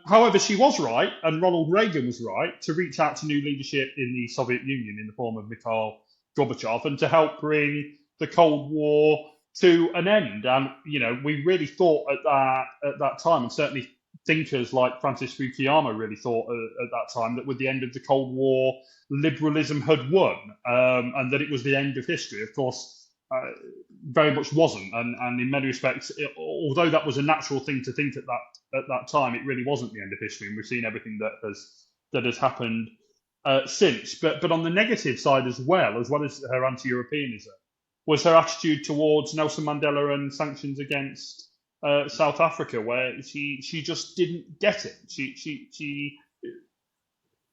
However, she was right, and Ronald Reagan was right, to reach out to new leadership in the Soviet Union in the form of Mikhail Gorbachev, and to help bring the Cold War to an end. And we really thought at that time, and certainly thinkers like Francis Fukuyama really thought at that time, that with the end of the Cold War, liberalism had won, and that it was the end of history. Of course, very much wasn't, and in many respects, although that was a natural thing to think at that time, it really wasn't the end of history, and we've seen everything that has happened since. But on the negative side as well as her anti-Europeanism, was her attitude towards Nelson Mandela and sanctions against South Africa, where she just didn't get it.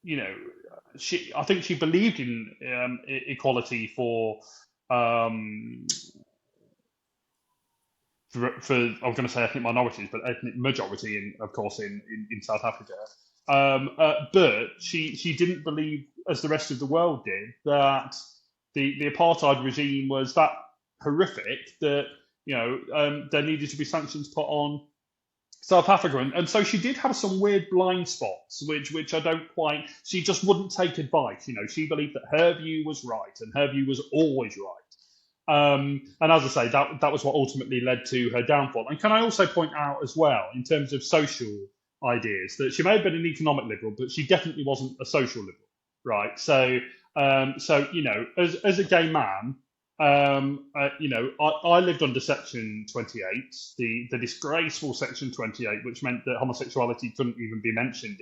I think she believed in equality for um, for I was going to say ethnic minorities, but ethnic majority, of course, in South Africa. But she didn't believe, as the rest of the world did, that the apartheid regime was that horrific that there needed to be sanctions put on South Africa, and so she did have some weird blind spots, which I don't quite. She just wouldn't take advice. She believed that her view was right, and her view was always right. And as I say, that was what ultimately led to her downfall. And can I also point out as well, in terms of social ideas, that she may have been an economic liberal, but she definitely wasn't a social liberal, right? So as a gay man, I lived under Section 28, the disgraceful Section 28, which meant that homosexuality couldn't even be mentioned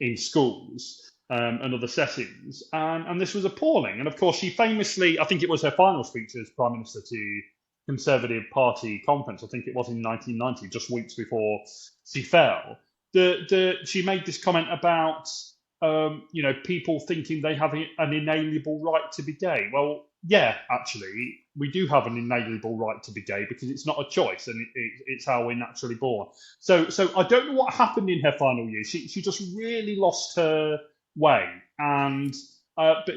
in schools and other settings. And this was appalling. And of course, she famously, I think it was her final speech as Prime Minister to Conservative Party conference, I think it was in 1990, just weeks before she fell, she made this comment about people thinking they have an inalienable right to be gay. Well, yeah, actually, we do have an inalienable right to be gay because it's not a choice and it's how we're naturally born. So I don't know what happened in her final years. She just really lost her way and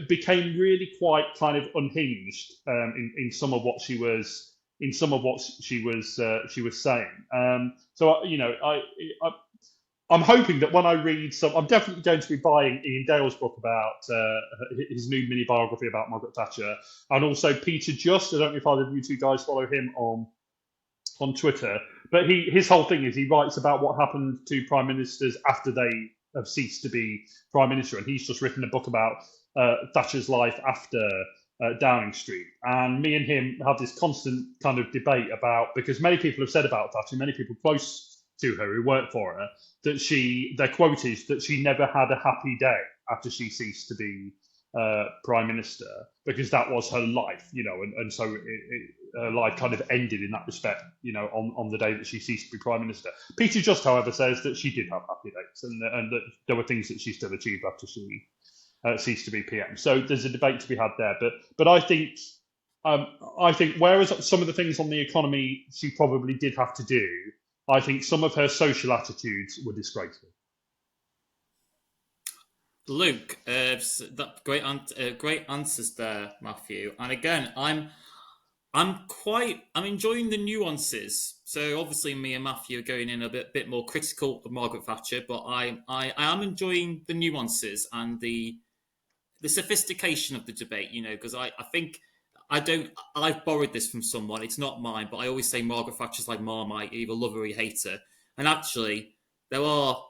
became really quite kind of unhinged in some of what she was saying. I'm hoping that when I read I'm definitely going to be buying Ian Dale's book about his new mini biography about Margaret Thatcher, and also Peter Just. I don't know if either of you two guys follow him on Twitter, but his whole thing is he writes about what happened to prime ministers after they have ceased to be prime minister, and he's just written a book about Thatcher's life after Downing Street. And me and him have this constant kind of debate because many people have said about Thatcher, many people close to her who worked for her, that their quote is that she never had a happy day after she ceased to be prime minister, because that was her life, and so her life kind of ended in that respect, on the day that she ceased to be prime minister. Peter Just, however, says that she did have happy days and that there were things that she still achieved after she ceased to be PM. So there's a debate to be had there, but I think whereas some of the things on the economy she probably did have to do, I think some of her social attitudes were disgraceful. Luke, great answers there, Matthew. And again, I'm enjoying the nuances. So obviously, me and Matthew are going in a bit more critical of Margaret Thatcher, but I am enjoying the nuances and the sophistication of the debate. Because I think. I've borrowed this from someone. It's not mine, but I always say Margaret Thatcher's like Marmite, either love her or you hate her. And actually, there are,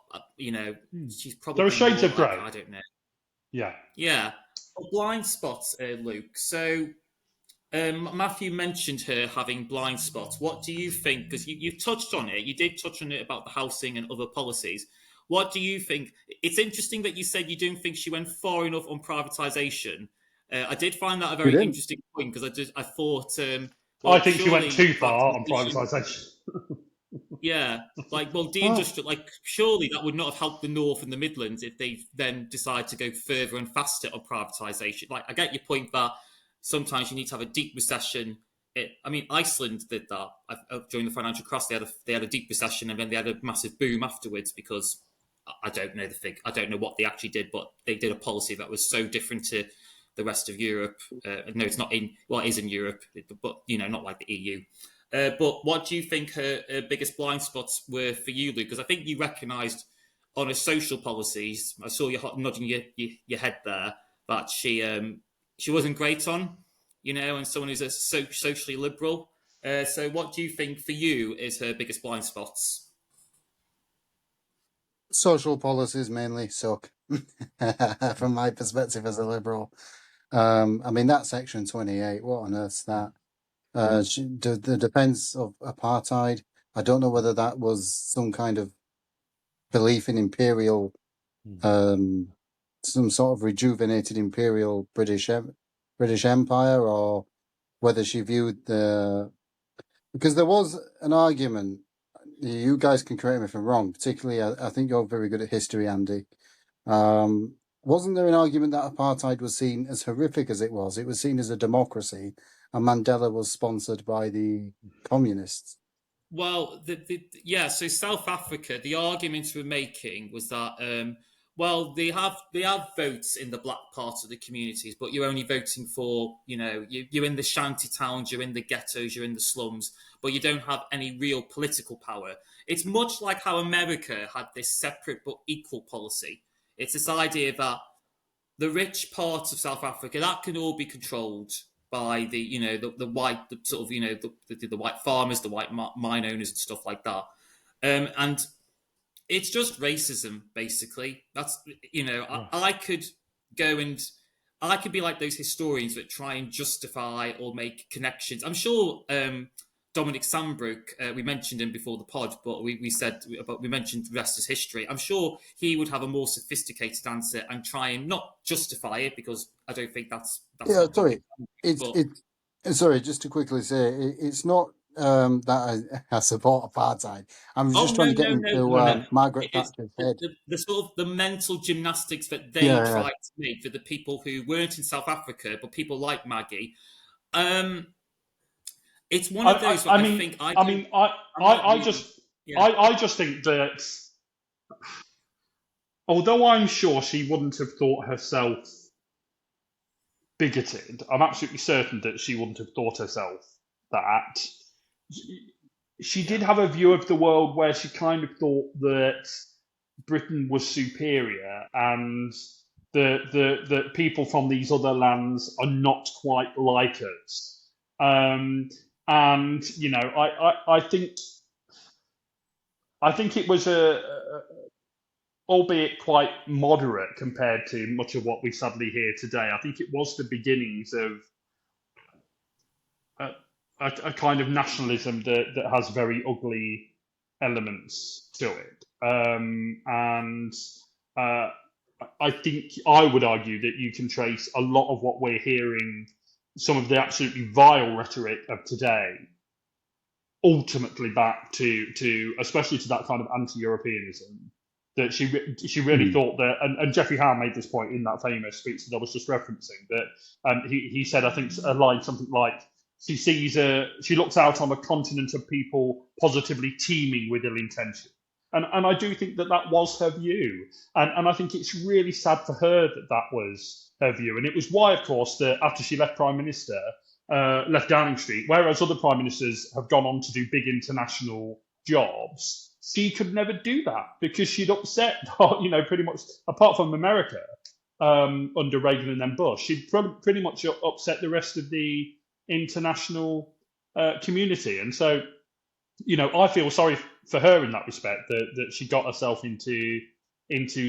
she's probably. There are shades of grey. I don't know. Yeah. Yeah. Blind spots, Luke. So, Matthew mentioned her having blind spots. What do you think? Because you touched on it. You did touch on it about the housing and other policies. What do you think? It's interesting that you said you don't think she went far enough on privatisation. I did find that a very interesting point because I thought. I think she went too far on privatisation. Yeah, deindustrial. Surely that would not have helped the North and the Midlands if they then decide to go further and faster on privatisation. I get your point that sometimes you need to have a deep recession. Iceland did that during the financial crisis. They had a deep recession and then they had a massive boom afterwards because I don't know I don't know what they actually did, but they did a policy that was so different to the rest of Europe. No, it's not it is in Europe, but not like the EU. But what do you think her biggest blind spots were for you, Luke? Because I think you recognised on her social policies, I saw you nodding your head there, that she wasn't great on, and someone who's socially liberal. So what do you think for you is her biggest blind spots? Social policies mainly suck, from my perspective as a liberal. That Section 28, what on earth's that? The defence of apartheid, I don't know whether that was some kind of belief in imperial, some sort of rejuvenated imperial British Empire, or whether she viewed because there was an argument, you guys can correct me if I'm wrong, particularly I think you're very good at history, Andy, wasn't there an argument that apartheid was seen as horrific as it was? It was seen as a democracy, and Mandela was sponsored by the communists. Well, so South Africa, the arguments we're making was that, well, they have votes in the black part of the communities, but you're only voting for, you're in the shanty towns, you're in the ghettos, you're in the slums, but you don't have any real political power. It's much like how America had this separate but equal policy. It's this idea that the rich part of South Africa, that can all be controlled by the white, the white farmers, the white mine owners and stuff like that. And it's just racism, basically. That's, I could go and I could be like those historians that try and justify or make connections. I'm sure Dominic Sambrook, we mentioned him before the pod, but we mentioned the rest is history. I'm sure he would have a more sophisticated answer and try and not justify it, because I don't think that's Yeah, sorry. Sorry, just to quickly say, it's not that I support apartheid. I'm just trying to get into Margaret Thatcher's head. The sort of the mental gymnastics that they tried to make for the people who weren't in South Africa, but people like Maggie. It's one of those. I just think that although I'm sure she wouldn't have thought herself bigoted, I'm absolutely certain that she wouldn't have thought herself that. She did have a view of the world where she kind of thought that Britain was superior and the people from these other lands are not quite like us. And I think it was albeit quite moderate compared to much of what we sadly hear today. I think it was the beginnings of a kind of nationalism that has very ugly elements to it. And I think I would argue that you can trace a lot of what we're hearing, some of the absolutely vile rhetoric of today, ultimately back to especially to that kind of anti-Europeanism, that she really thought that, and Geoffrey Howe made this point in that famous speech that I was just referencing, that he said, I think a line something like, she looks out on a continent of people positively teeming with ill intention. And I do think that was her view. And I think it's really sad for her that was her view. And it was why, of course, that after she left Prime Minister, left Downing Street, whereas other Prime Ministers have gone on to do big international jobs, she could never do that because she'd upset, pretty much, apart from America, under Reagan and then Bush, she'd pretty much upset the rest of the international community. And so, I feel sorry for her in that respect, that she got herself into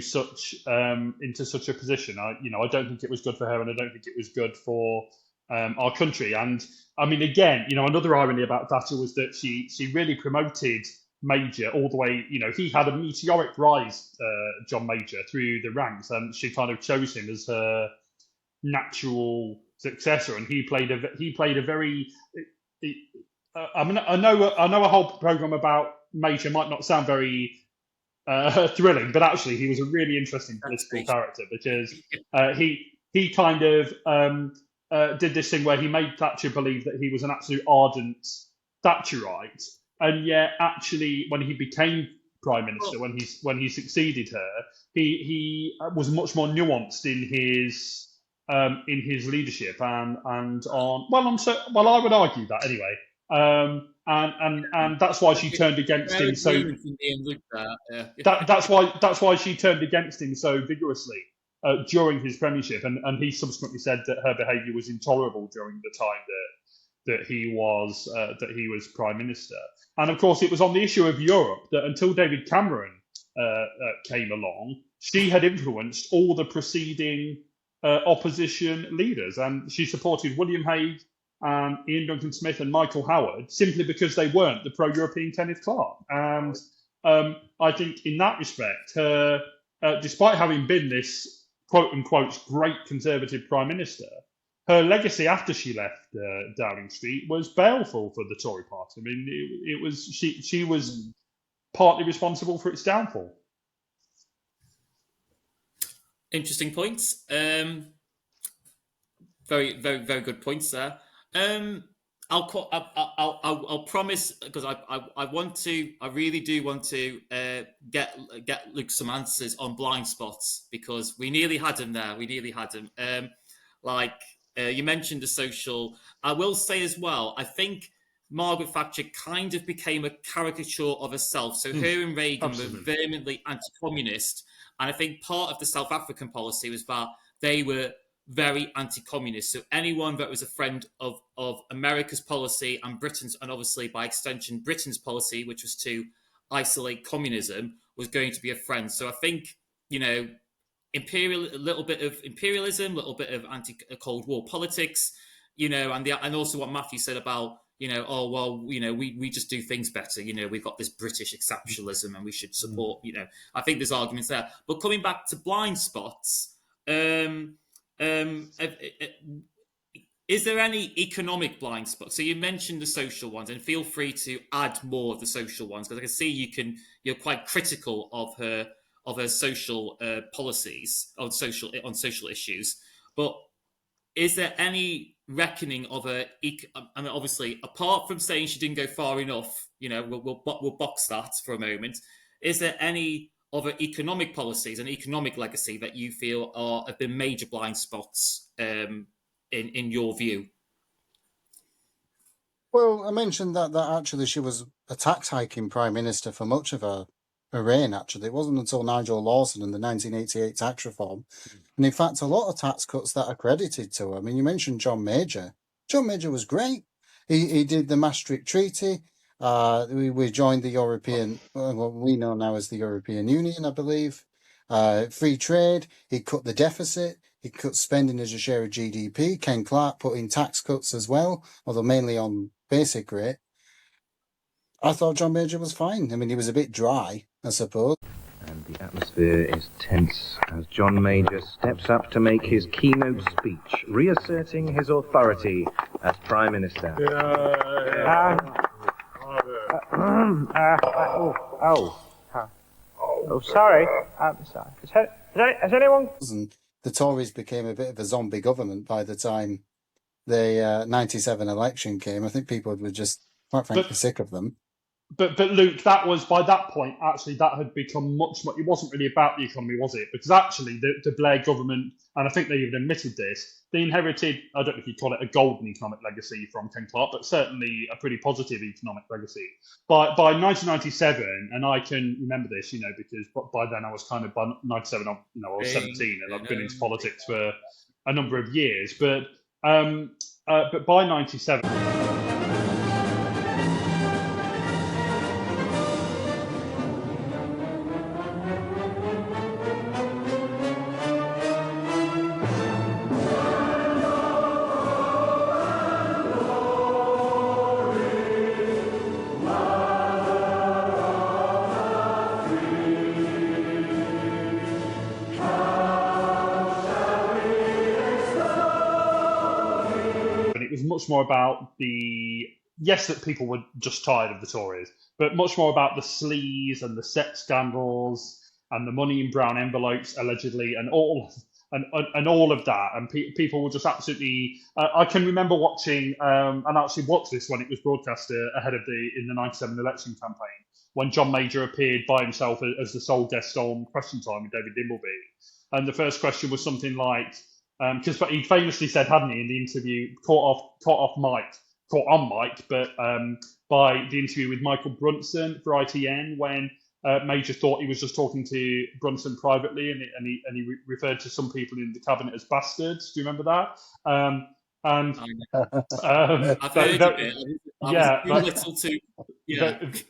such a position. I don't think it was good for her, and I don't think it was good for our country. And I mean, again, another irony about Thatcher was that she really promoted Major all the way. He had a meteoric rise, John Major, through the ranks, and she kind of chose him as her natural successor. And he played a very. I know a whole program about Major might not sound very thrilling, but actually he was a really interesting political character, because he kind of did this thing where he made Thatcher believe that he was an absolute ardent Thatcherite, and yet actually when he became Prime Minister, when he succeeded her, he was much more nuanced in his leadership and I would argue that anyway. And that's why she turned against him so. That's why she turned against him so vigorously during his premiership, and he subsequently said that her behaviour was intolerable during the time that he was Prime Minister. And of course, it was on the issue of Europe that until David Cameron came along, she had influenced all the preceding opposition leaders, and she supported William Hague, Ian Duncan Smith and Michael Howard simply because they weren't the pro-European Kenneth Clarke. And I think in that respect, her, despite having been this quote-unquote great Conservative Prime Minister, her legacy after she left Downing Street was baleful for the Tory party. I mean, it was she was partly responsible for its downfall. Interesting points. Very, very, very good points there. I'll promise, because I really do want to get Luke some answers on blind spots, because we nearly had him there. We nearly had him. You mentioned the social. I will say as well, I think Margaret Thatcher kind of became a caricature of herself. So her and Reagan were vehemently anti-communist, and I think part of the South African policy was that they were very anti-communist. So anyone that was a friend of America's policy and Britain's, and obviously by extension Britain's policy, which was to isolate communism, was going to be a friend. So I think, a little bit of imperialism, a little bit of anti-Cold War politics, and also what Mathew said about, we just do things better. We've got this British exceptionalism and we should support, I think there's arguments there. But coming back to blind spots, is there any economic blind spots? So you mentioned the social ones, and feel free to add more of the social ones, because I can see you're quite critical of her social policies on social issues. But is there any reckoning of her? I mean, obviously, apart from saying she didn't go far enough, we'll box that for a moment. Is there any other economic policies and economic legacy that you feel have been major blind spots in your view? Well, I mentioned that actually she was a tax hiking prime minister for much of her reign, actually. It wasn't until Nigel Lawson and the 1988 tax reform. And in fact, a lot of tax cuts that are credited to her. I mean, you mentioned John Major. John Major was great. He did the Maastricht Treaty. We joined the European, what we know now as the European Union, I believe. Free trade. He cut the deficit. He cut spending as a share of GDP. Ken Clarke put in tax cuts as well, although mainly on basic rate. I thought John Major was fine. I mean, he was a bit dry, I suppose. And the atmosphere is tense as John Major steps up to make his keynote speech, reasserting his authority as Prime Minister. Sorry. Has anyone... And the Tories became a bit of a zombie government by the time the 97 election came. I think people were just, quite frankly, sick of them. But Luke, that was, by that point, actually, that had become much more, it wasn't really about the economy, was it? Because actually, the Blair government, and I think they even admitted this, they inherited, I don't know if you'd call it a golden economic legacy from Ken Clarke, but certainly a pretty positive economic legacy. By 1997, and I can remember this, because by then I was kind of, by 97, I was 17, and I'd been into politics for a number of years. But by 97... much more about that people were just tired of the Tories, but much more about the sleaze and the sex scandals and the money in brown envelopes allegedly, and all of that. And people were just absolutely. I can remember watching and actually watched this when it was broadcast ahead of in the 97 election campaign, when John Major appeared by himself as the sole guest on Question Time with David Dimbleby, and the first question was something like. Because he famously said, hadn't he, in the interview, caught on mic, but by the interview with Michael Brunson for ITN, when Major thought he was just talking to Brunson privately, and he referred to some people in the cabinet as bastards. Do you remember that? I've heard of it.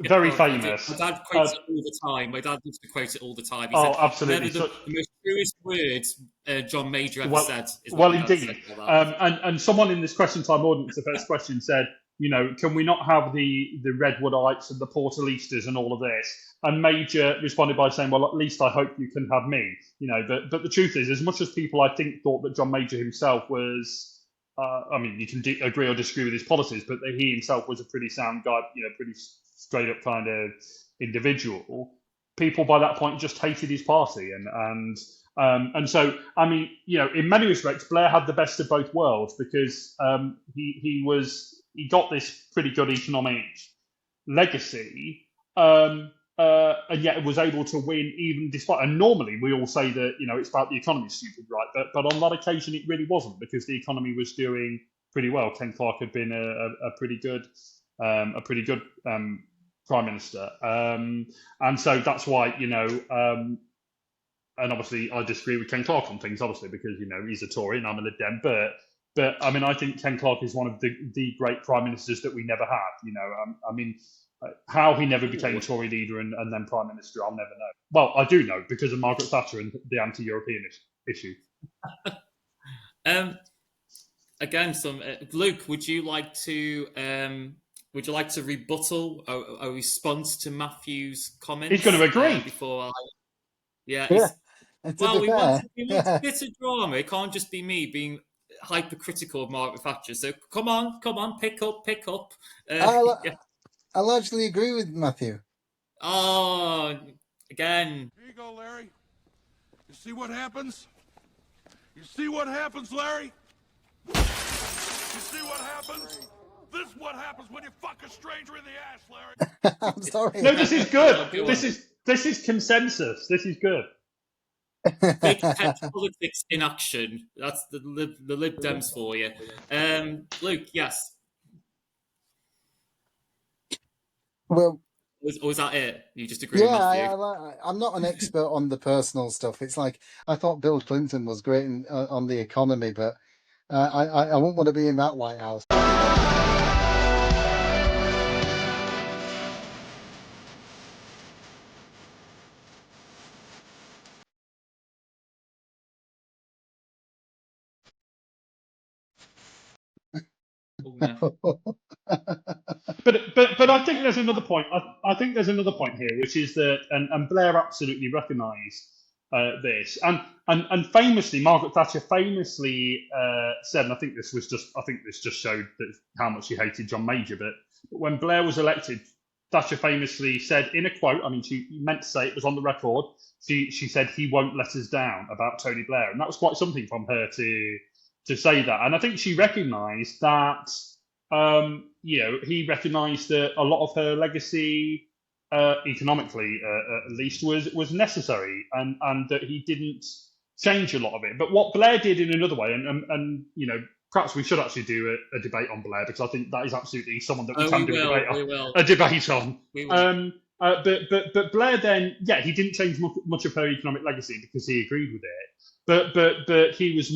Very famous. My dad quotes it all the time. My dad used to quote it all the time. He said, absolutely. The most truest words John Major ever said. Indeed. And someone in this Question Time audience, the first question said, can we not have the Redwoodites and the Portalistas and all of this? And Major responded by saying, well, at least I hope you can have me. But the truth is, as much as people, I think, thought that John Major himself was... you can agree or disagree with his policies, but he himself was a pretty sound guy, pretty straight up kind of individual. people by that point just hated his party, and so I mean, in many respects, Blair had the best of both worlds because he got this pretty good economic legacy, and yet was able to win even despite. And normally we all say that it's about the economy, stupid, right? But on that occasion it really wasn't, because the economy was doing pretty well. Ken Clarke had been a pretty good prime minister, and so that's why and obviously I disagree with Ken Clarke on things, obviously, because he's a Tory and I'm a Lib Dem, but I mean, I think Ken Clarke is one of the great prime ministers that we never had. I mean, how he never became a Tory leader and then prime minister, I'll never know. Well, I do know, because of Margaret Thatcher and the anti-European issue. Again, Luke, would you like to rebuttal a response to Matthew's comments? He's going to agree. Well, we want a bit of drama. It can't just be me being hypercritical of Margaret Thatcher. So come on, pick up. I largely agree with Matthew. Oh, again. Here you go, Larry. You see what happens? You see what happens, Larry? You see what happens? This is what happens when you fuck a stranger in the ass, Larry. I'm sorry. No, this is good. This is consensus. This is good. Big pet politics in action. That's the Lib Dems for you. Luke, yes. Well, was that it? You just agree with Matthew? I'm not an expert on the personal stuff. It's like, I thought Bill Clinton was great on the economy, but I wouldn't want to be in that White House. But I think there's another point. I think there's another point here, which is that, and Blair absolutely recognised this, and famously, Margaret Thatcher famously said, and I think this just showed how much she hated John Major. But when Blair was elected, Thatcher famously said in a quote, I mean, she meant to say, it was on the record. She said, "He won't let us down," about Tony Blair, and that was quite something from her to say that. And I think she recognised that, he recognised that a lot of her legacy, economically at least, was necessary, and that he didn't change a lot of it. But what Blair did in another way, and perhaps we should actually do a debate on Blair, because I think that is absolutely someone that we can do a debate on. But Blair then, he didn't change much of her economic legacy because he agreed with it. But he was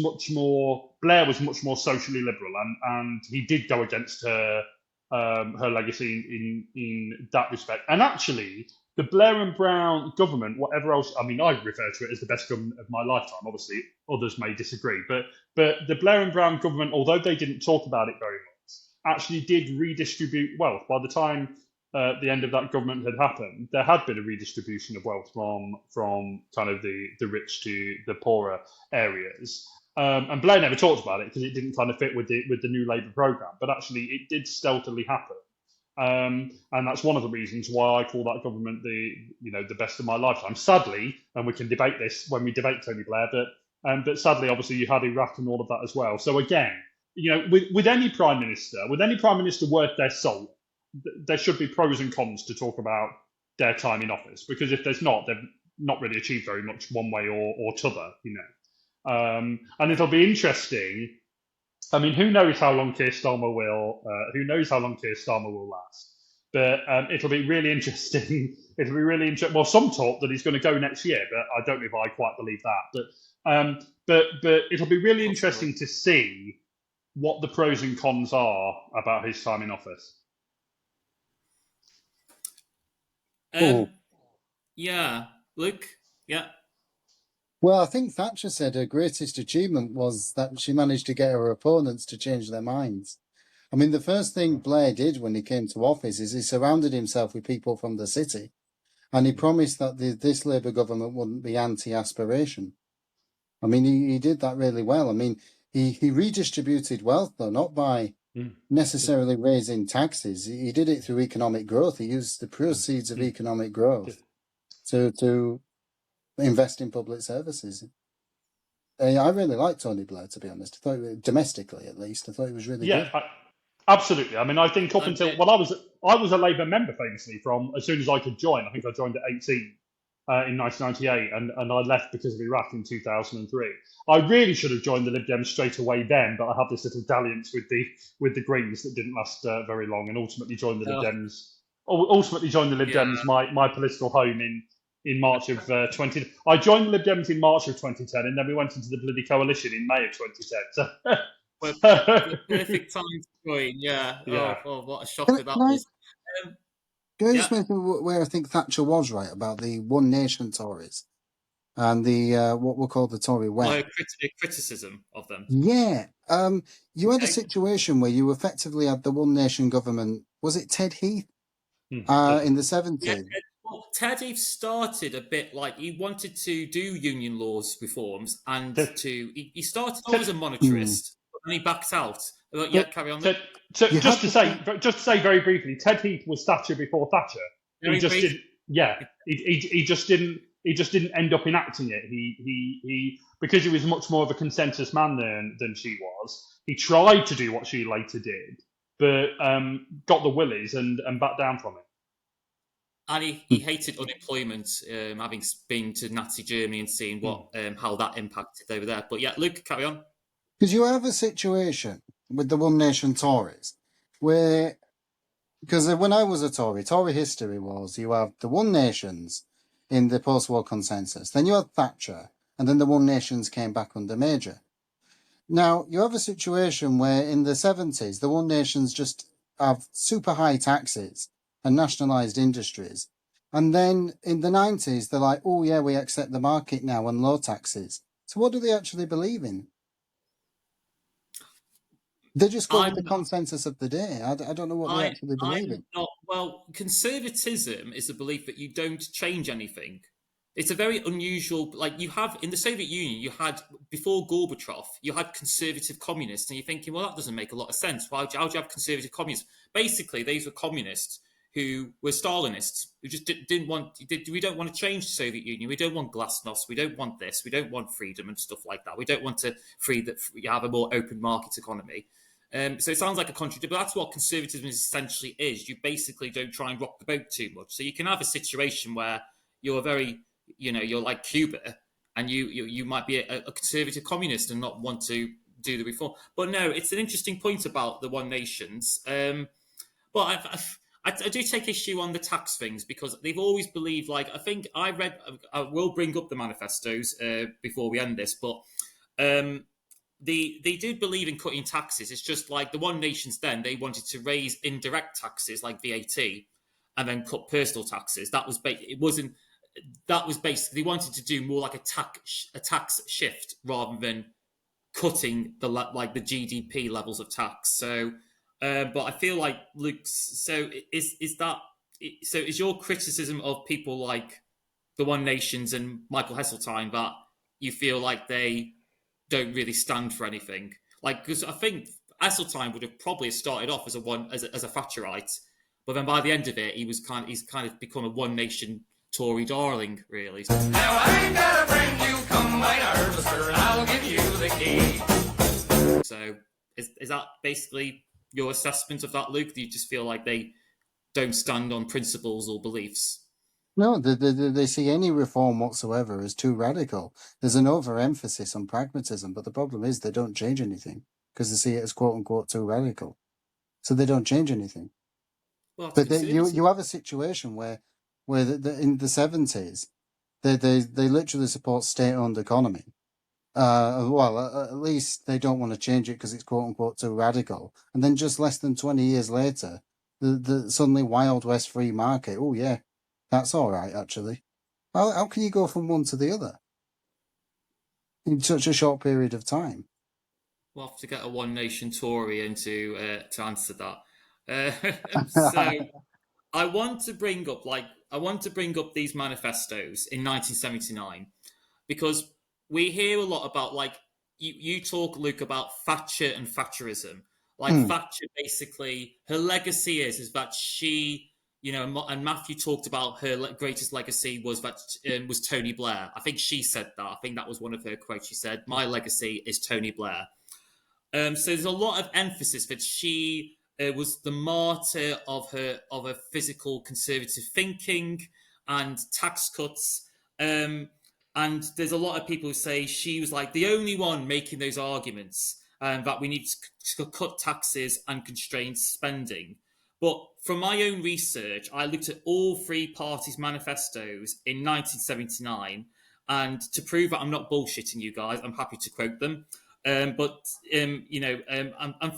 Blair was much more socially liberal, and he did go against her legacy in that respect. And actually, the Blair and Brown government, whatever else, I mean, I refer to it as the best government of my lifetime. Obviously, others may disagree, but the Blair and Brown government, although they didn't talk about it very much, actually did redistribute wealth. By the time the end of that government had happened, there had been a redistribution of wealth from kind of the rich to the poorer areas. And Blair never talked about it because it didn't kind of fit with the New Labour programme, but actually it did stealthily happen. And that's one of the reasons why I call that government the best of my lifetime. Sadly, and we can debate this when we debate Tony Blair, but sadly, obviously, you had Iraq and all of that as well. So again, with any prime minister worth their salt, there should be pros and cons to talk about their time in office, because if there's not, they've not really achieved very much one way or t'other, and it'll be interesting. I mean, who knows how long Keir Starmer will last? But it'll be really interesting. It'll be really interesting. Well, some talk that he's going to go next year, but I don't know if I quite believe that. But it'll be really interesting to see what the pros and cons are about his time in office. Luke, Well, I think Thatcher said her greatest achievement was that she managed to get her opponents to change their minds. I mean, the first thing Blair did when he came to office is he surrounded himself with people from the city, and he promised that this Labour government wouldn't be anti-aspiration. I mean, he did that really well. I mean, he redistributed wealth, though, not by necessarily raising taxes. He did it through economic growth. He used the proceeds of economic growth to invest in public services. I really like Tony Blair, to be honest. I thought, domestically at least, I thought he was really good. Absolutely. I mean, I think up until I was a Labour member famously from as soon as I could join. I think I joined at 18 in 1998, and I left because of Iraq in 2003. I really should have joined the Lib Dems straight away then, but I had this little dalliance with the Greens that didn't last very long, and ultimately joined the Lib Dems. Ultimately joined the Lib Dems, my political home in March of 20. I joined the Lib Dems in March of 2010, and then we went into the bloody coalition in May of 2010. So. Well, the perfect time to join, yeah. Oh, what a shocker that was. Can I just mention where I think Thatcher was right about the One Nation Tories and the what we'll call the Tory way? Criticism of them. Yeah. You had a situation where you effectively had the One Nation government. Was it Ted Heath in the 70s? Yeah, well, Ted Heath started a bit like he wanted to do union laws reforms and he started off as a monetarist. And he backed out. Carry on. Just to say very briefly, Ted Heath was Thatcher before Thatcher. He just didn't end up enacting it. He because he was much more of a consensus man than she was. He tried to do what she later did, but got the willies and backed down from it. And he hated unemployment, having been to Nazi Germany and seeing what how that impacted over there. But yeah, Luke, carry on. Because you have a situation with the One Nation Tories where, because when I was a Tory history was you have the One Nations in the post-war consensus, then you had Thatcher, and then the One Nations came back under Major. Now, you have a situation where in the 70s, the One Nations just have super high taxes and nationalised industries. And then in the 90s, they're like, oh yeah, we accept the market now and low taxes. So what do they actually believe in? They just go with the consensus of the day. I don't know what they actually believe in. Well, conservatism is the belief that you don't change anything. It's a very unusual, like you have in the Soviet Union, you had, before Gorbachev, you had conservative communists, and you're thinking, well, that doesn't make a lot of sense. How do you have conservative communists? Basically, these were communists who were Stalinists, who just didn't want, we don't want to change the Soviet Union. We don't want glasnost. We don't want this. We don't want freedom and stuff like that. We don't want to have a more open market economy. So it sounds like a contradiction, but that's what conservatism essentially is. You basically don't try and rock the boat too much. So you can have a situation where you're you're like Cuba, and you might be a conservative communist and not want to do the reform. But no, it's an interesting point about the One Nations. But I do take issue on the tax things because they've always believed, like, I think I will bring up the manifestos before we end this, but they did believe in cutting taxes. It's just like the One Nations then, they wanted to raise indirect taxes like VAT and then cut personal taxes. That was basically, they wanted to do more like a tax shift rather than cutting the GDP levels of tax. So, but I feel like Luke's. So is your criticism of people like the One Nations and Michael Heseltine that you feel like they don't really stand for anything? Like, because I think Heseltine would have probably started off as a Thatcherite, but then by the end of it, he's kind of become a One Nation Tory darling, really. Now I ain't gotta bring you combine harvester, and I'll give you the key. So is that basically your assessment of that, Luke? Do you just feel like they don't stand on principles or beliefs? No, they see any reform whatsoever as too radical. There's an overemphasis on pragmatism, but the problem is they don't change anything because they see it as quote-unquote too radical. So they don't change anything. Well, but you have a situation where in the 70s, they literally support state-owned economy. At least they don't want to change it because it's quote-unquote too radical. And then just less than 20 years later, the suddenly Wild West free market, oh yeah, that's all right, actually. How can you go from one to the other in such a short period of time? We'll have to get a One Nation Tory in to answer that. So I want to bring up these manifestos in 1979 because we hear a lot about, like, you talk, Luke, about Thatcher and Thatcherism. Like Thatcher, basically, her legacy is that she and Matthew talked about her greatest legacy was that was Tony Blair. I think she said that. I think that was one of her quotes. She said, "My legacy is Tony Blair." So there's a lot of emphasis that she was the martyr of her physical conservative thinking and tax cuts. And there's a lot of people who say she was like the only one making those arguments that we need to cut taxes and constrain spending. But from my own research, I looked at all three parties' manifestos in 1979, and to prove that I'm not bullshitting you guys, I'm happy to quote them. And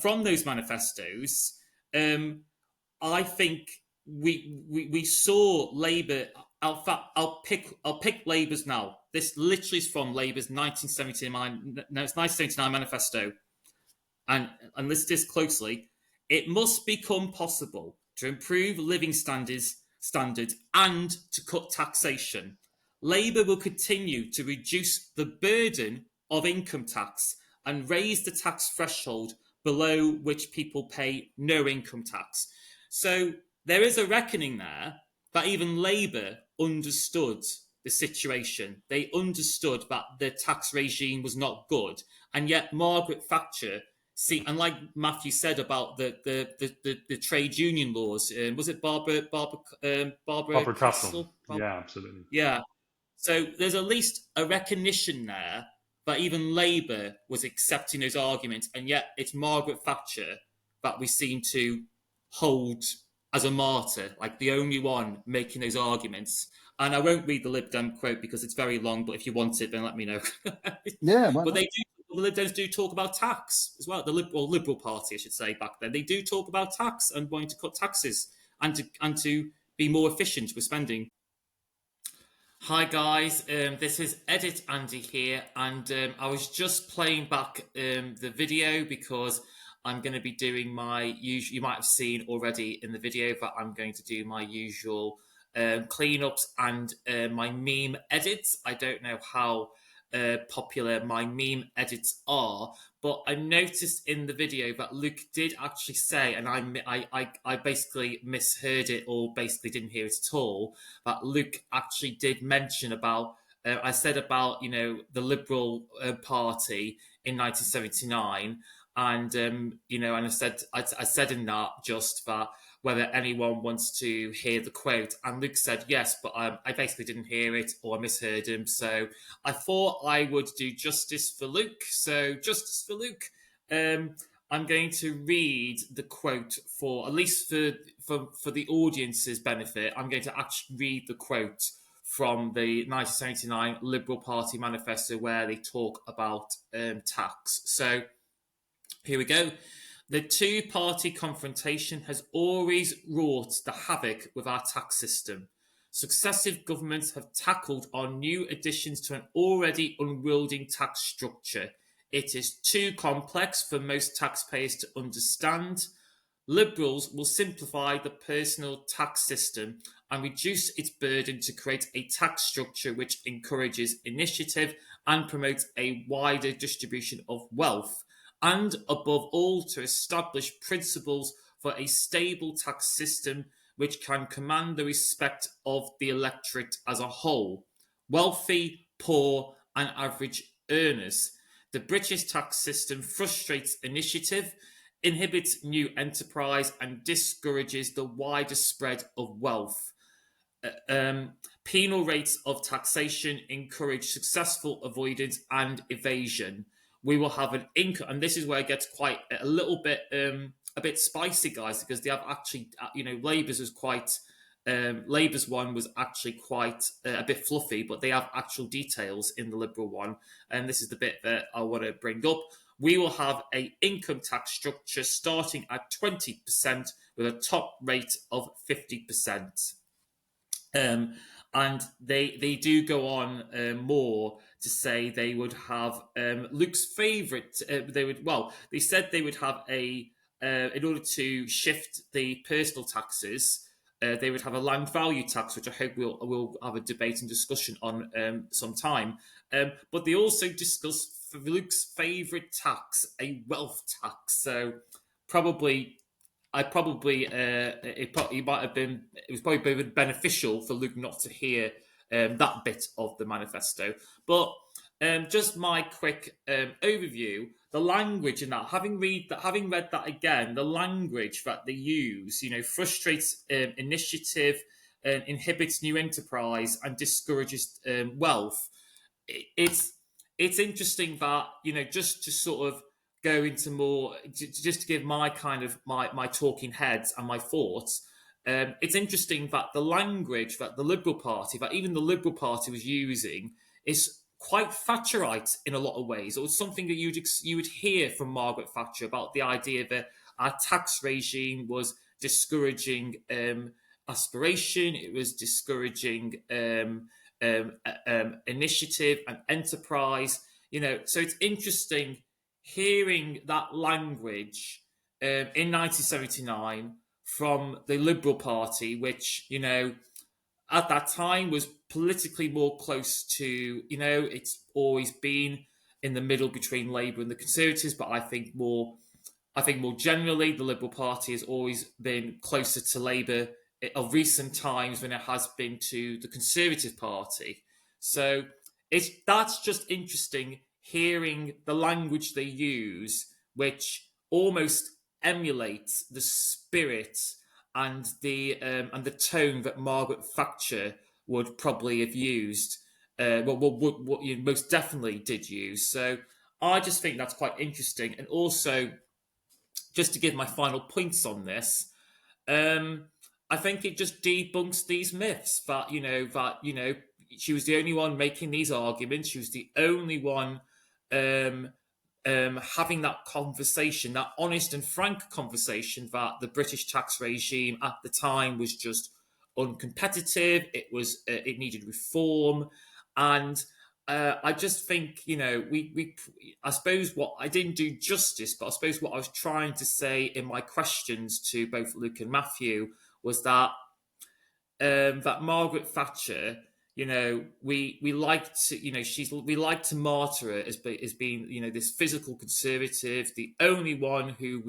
from those manifestos, I think we saw Labour. I'll pick Labour's now. This literally is from Labour's 1979. No, it's 1979 manifesto, and listen to this closely. It must become possible to improve living standards and to cut taxation. Labour will continue to reduce the burden of income tax and raise the tax threshold below which people pay no income tax. So there is a reckoning there that even Labour understood the situation. They understood that the tax regime was not good. And yet Margaret Thatcher, and like Matthew said about the trade union laws, was it Barbara Castle? Yeah, absolutely. Yeah. So there's at least a recognition there that even Labour was accepting those arguments, and yet it's Margaret Thatcher that we seem to hold as a martyr, like the only one making those arguments. And I won't read the LibDem quote because it's very long, but if you want it, then let me know. Yeah, but the LibDems do talk about tax as well. The Liberal Party, I should say, back then, they do talk about tax and wanting to cut taxes and to be more efficient with spending. Hi guys, this is Edit Andy here, and I was just playing back the video because I'm going to be doing my usual. You might have seen already in the video that I'm going to do my usual cleanups and my meme edits. I don't know how popular my meme edits are, but I noticed in the video that Luke did actually say, and I basically misheard it or basically didn't hear it at all, that Luke actually did mention about I said about the Liberal Party in 1979, and and I said in that just that whether anyone wants to hear the quote, and Luke said yes, but I basically didn't hear it or I misheard him, so I thought I would do justice for Luke. So justice for Luke. I'm going to read the quote for at least for the audience's benefit. I'm going to actually read the quote from the 1979 Liberal Party manifesto where they talk about tax. So here we go. The two-party confrontation has always wrought the havoc with our tax system. Successive governments have tackled on new additions to an already unwieldy tax structure. It is too complex for most taxpayers to understand. Liberals will simplify the personal tax system and reduce its burden to create a tax structure which encourages initiative and promotes a wider distribution of wealth, and above all to establish principles for a stable tax system which can command the respect of the electorate as a whole, wealthy, poor and average earners. The British tax system frustrates initiative, inhibits new enterprise and discourages the wider spread of wealth. Penal rates of taxation encourage successful avoidance and evasion. We will have an income, and this is where it gets quite a little bit a bit spicy, guys, because they have actually, Labour's was quite, Labour's one was actually quite a bit fluffy, but they have actual details in the Liberal one, and this is the bit that I want to bring up. We will have an income tax structure starting at 20% with a top rate of 50%. And they do go on more to say they would have Luke's favourite. They said they would have in order to shift the personal taxes, they would have a land value tax, which I hope we'll have a debate and discussion on sometime. But they also discuss Luke's favourite tax, a wealth tax. So probably I probably it was probably beneficial for Luke not to hear that bit of the manifesto. But just my quick overview, the language in that, having read that again, the language that they use, frustrates initiative, inhibits new enterprise, and discourages wealth. It's interesting that just to sort of go into more, just to give my kind of my talking heads and my thoughts. It's interesting that the language that the Liberal Party, that even the Liberal Party was using, is quite Thatcherite in a lot of ways. It was something that you would hear from Margaret Thatcher about the idea that our tax regime was discouraging aspiration. It was discouraging initiative and enterprise. So it's interesting hearing that language in 1979 from the Liberal Party, which, at that time was politically more close to, it's always been in the middle between Labour and the Conservatives, but I think more generally, the Liberal Party has always been closer to Labour of recent times than it has been to the Conservative Party. So that's just interesting hearing the language they use, which almost emulates the spirit and the tone that Margaret Thatcher would probably have used. What you most definitely did use. So I just think that's quite interesting. And also, just to give my final points on this, I think it just debunks these myths that she was the only one making these arguments. She was the only one having that conversation, that honest and frank conversation, that the British tax regime at the time was just uncompetitive. It needed reform, and I just think I suppose what I didn't do justice, but I suppose what I was trying to say in my questions to both Luke and Matthew was that that Margaret Thatcher, we like to martyr her as being this physical conservative, the only one who's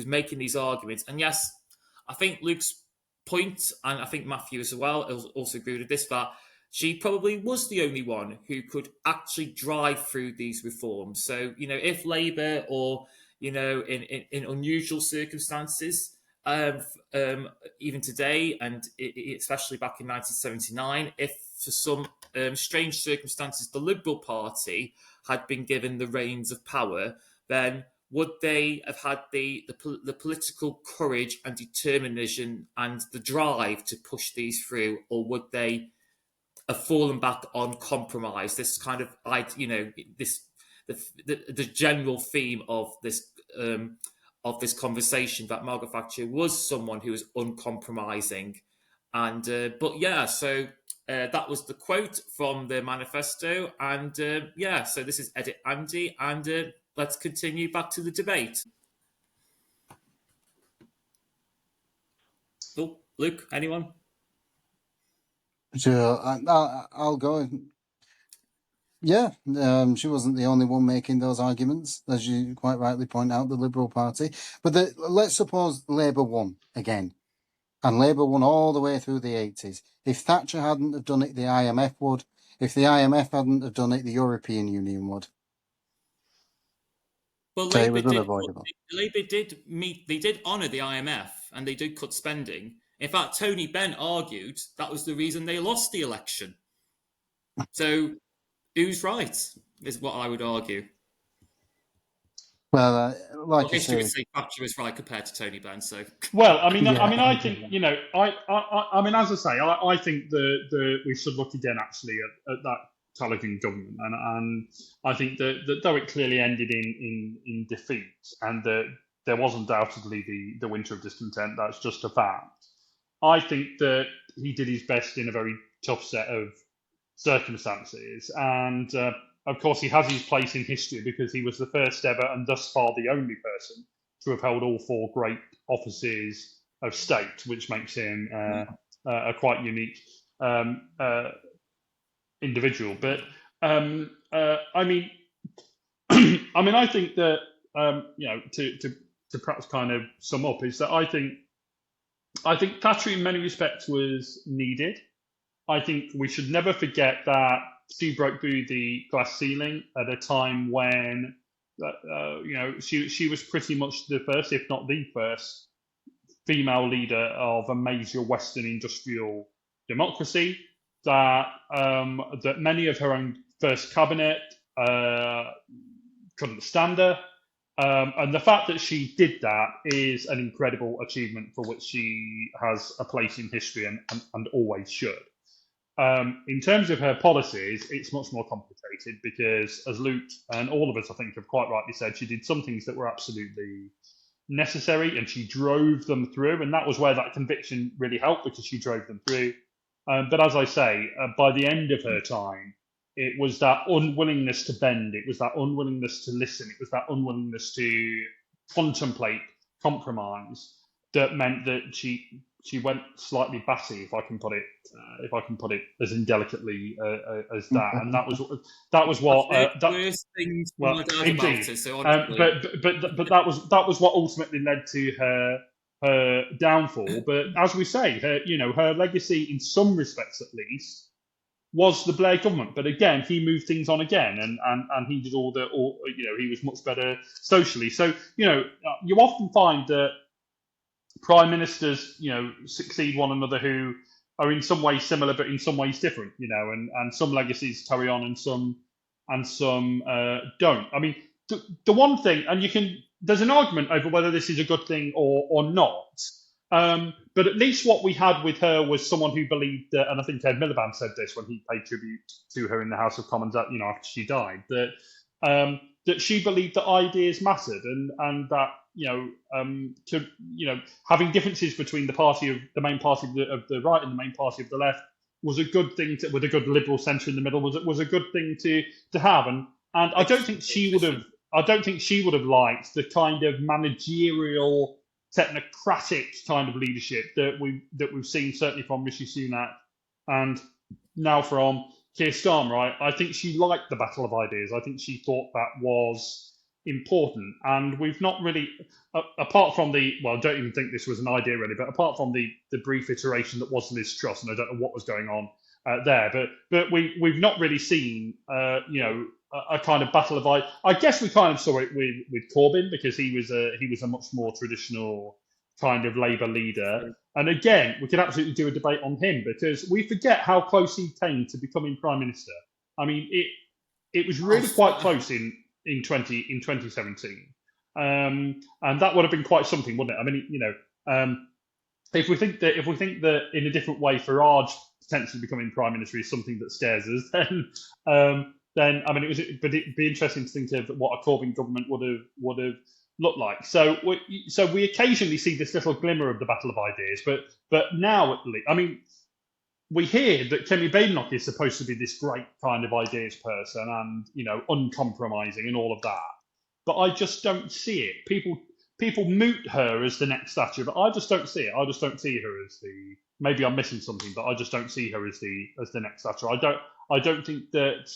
making these arguments. And yes, I think Luke's point, and I think Matthew as well also agreed with this, that she probably was the only one who could actually drive through these reforms. So if Labour or in unusual circumstances, even today, and especially back in 1979, if for some strange circumstances the Liberal Party had been given the reins of power, then would they have had the political courage and determination and the drive to push these through, or would they have fallen back on compromise? This kind of the general theme of this conversation, that Margaret Thatcher was someone who was uncompromising. And so that was the quote from the manifesto. And so this is Edit Andy, and let's continue back to the debate. Oh, Luke, anyone? Sure, I'll go. Yeah, she wasn't the only one making those arguments, as you quite rightly point out, the Liberal Party. But let's suppose Labour won again, and Labour won all the way through the 80s. If Thatcher hadn't have done it, the IMF would. If the IMF hadn't have done it, the European Union would. Well, So it Labour was unavoidable. They did honour the IMF, and they did cut spending. In fact, Tony Benn argued that was the reason they lost the election. So who's right, is what I would argue. Well, like you history say, would say Thatcher was right compared to Tony Benn. So well, I think I think that we should look again actually at that Callaghan government, and I think that though it clearly ended in defeat, and that there was undoubtedly the winter of discontent, that's just a fact. I think that he did his best in a very tough set of circumstances, and of course he has his place in history because he was the first ever and thus far the only person to have held all four great offices of state, which makes him a quite unique individual. But I think that to perhaps kind of sum up, is that I think Thatcher in many respects was needed. I think we should never forget that she broke through the glass ceiling at a time when she was pretty much the first, if not the first, female leader of a major Western industrial democracy. That many of her own first cabinet couldn't stand her. And the fact that she did that is an incredible achievement for which she has a place in history and always should. In terms of her policies, it's much more complicated because, as Luke and all of us, I think, have quite rightly said, she did some things that were absolutely necessary and she drove them through. And that was where that conviction really helped, because she drove them through. But as I say, by the end of her time, it was that unwillingness to bend, it was that unwillingness to listen, it was that unwillingness to contemplate compromise that meant that she went slightly batty, if I can put it as indelicately as that. And that was what worst things indeed. about it, so but that was what ultimately led to her downfall. But as we say, her legacy, in some respects at least, was the Blair government. But again, he moved things on again, and he did he was much better socially. So you often find that prime ministers succeed one another who are in some ways similar but in some ways different, and some legacies carry on and some don't. I mean, the one thing, and there's an argument over whether this is a good thing or not. But at least what we had with her was someone who believed that, and I think Ed Miliband said this when he paid tribute to her in the House of Commons, after she died, that she believed that ideas mattered, and that having differences between the main party of the right and the main party of the left was a good thing with a good liberal centre in the middle was a good thing to have, and I don't think she would have liked the kind of managerial, technocratic kind of leadership that we've seen, certainly from Rishi Sunak and now from Keir Starmer. I think she liked the battle of ideas. I think she thought that was important, and we've not really, apart from I don't even think this was an idea really, but apart from the brief iteration that was Liz Truss, and I don't know what was going on there, but we've not really seen a kind of battle of ideas. I guess we kind of saw it with Corbyn, because he was a much more traditional kind of Labour leader. And again, we could absolutely do a debate on him, because we forget how close he came to becoming Prime Minister. I mean, it was really quite close in 2017. And that would have been quite something, wouldn't it? I mean, if we think that in a different way Farage potentially becoming Prime Minister is something that scares us, then I mean, it'd be interesting to think of what a Corbyn government would have looked like. So we occasionally see this little glimmer of the battle of ideas, but now at least, I mean, we hear that Kemi Badenoch is supposed to be this great kind of ideas person and uncompromising and all of that, but I just don't see it. People moot her as the next Thatcher, but I just don't see it. I just don't see her as the. Maybe I'm missing something, but I just don't see her as the next Thatcher. I don't think that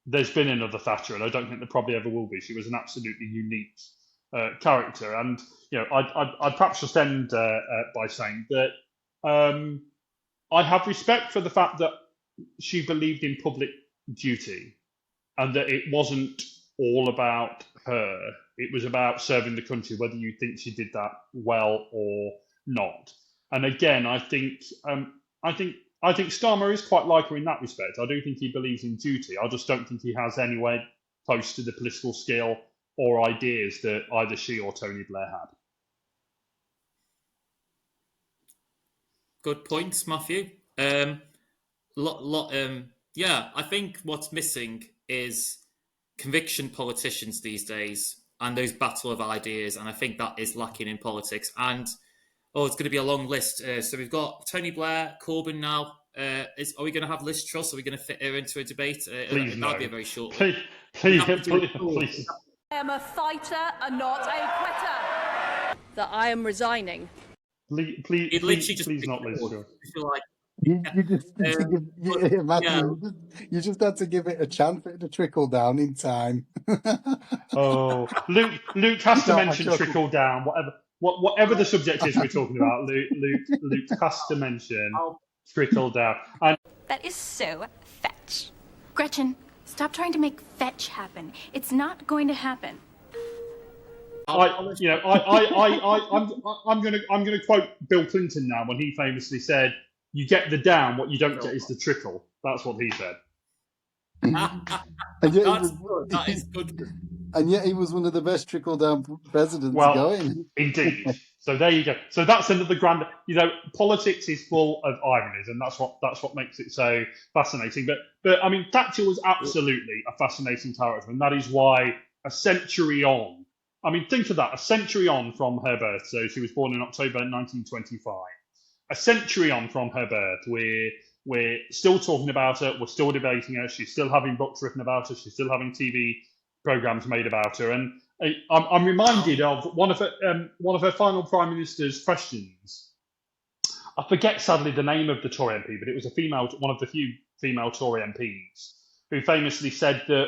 there's been another Thatcher, and I don't think there probably ever will be. She was an absolutely unique character, and I'd perhaps just end by saying that I have respect for the fact that she believed in public duty, and that it wasn't all about her. It was about serving the country, whether you think she did that well or not. And again, I think Starmer is quite like her in that respect. I do think he believes in duty. I just don't think he has anywhere close to the political skill or ideas that either she or Tony Blair had. Good points, Matthew. Yeah, I think what's missing is conviction politicians these days and those battle of ideas, and I think that is lacking in politics. And it's going to be a long list. So we've got Tony Blair, Corbyn now. Are we going to have Liz Truss? Are we going to fit her into a debate? Please, no. That'd be a very short one. Please. I am a fighter and not a quitter. That I am resigning. Please not Liz Truss. Like You just had to give, But yeah, Matthew, you just had to give it a chance for it to trickle down in time. Oh, Luke has to No, I'm mention joking. trickle down, whatever the subject is we're talking about. Luke has to mention trickle down. And That is so fetch. Gretchen, stop trying to make fetch happen. It's not going to happen. I'm gonna quote Bill Clinton now when he famously said, "You get the down, what you don't get is the trickle." That's what he said. And yet that's good. That is good. And yet he was one of the best trickle-down presidents Well, going. indeed. So there you go. So that's another grand. Politics is full of ironies, and that's what makes it so fascinating. But I mean, Thatcher was absolutely a fascinating character, and that is why a century on. I mean, think of that. A century on from her birth. So she was born in October 1925. A century on from her birth, we're still talking about her. We're still debating her. She's still having books written about her. She's still having TV programs made about her. And I'm reminded of one of her final prime minister's questions. I forget sadly the name of the Tory MP, but it was one of the few female Tory MPs who famously said that.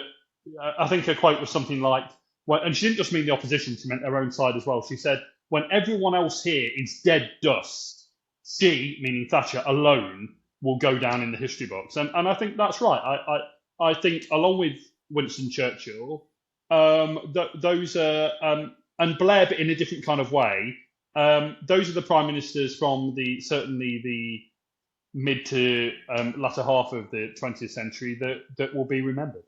I think her quote was something like, and she didn't just mean the opposition; she meant her own side as well. She said, "When everyone else here is dead dust, she, meaning Thatcher, alone will go down in the history books." And I think that's right. I think along with Winston Churchill, those are and Blair, but in a different kind of way. Those are the prime ministers from certainly the mid to latter half of the 20th century that will be remembered.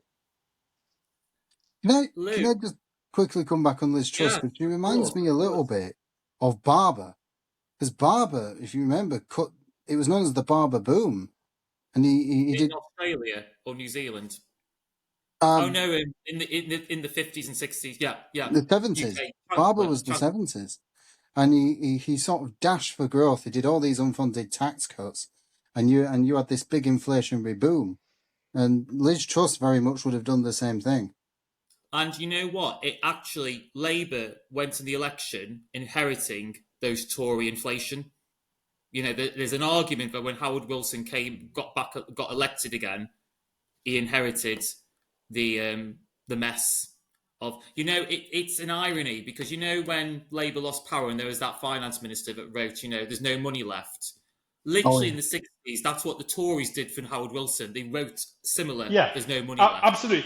Can I just quickly come back on Liz Truss? Because she reminds me a little bit of Barber. Because Barber, if you remember, it was known as the Barber boom. And he did Australia or New Zealand. Oh no, in the 50s and 60s, yeah. The 70s. Barber was the 70s, and he sort of dashed for growth. He did all these unfunded tax cuts, and you had this big inflationary boom. And Liz Truss very much would have done the same thing. And you know what? It actually Labour went in the election inheriting those Tory inflation. There's an argument that when Howard Wilson got elected again, he inherited the mess of. It's an irony because when Labour lost power and there was that finance minister that wrote, there's no money left. Literally in the 60s, that's what the Tories did for Howard Wilson. They wrote similar. Yeah, there's no money left. Absolutely.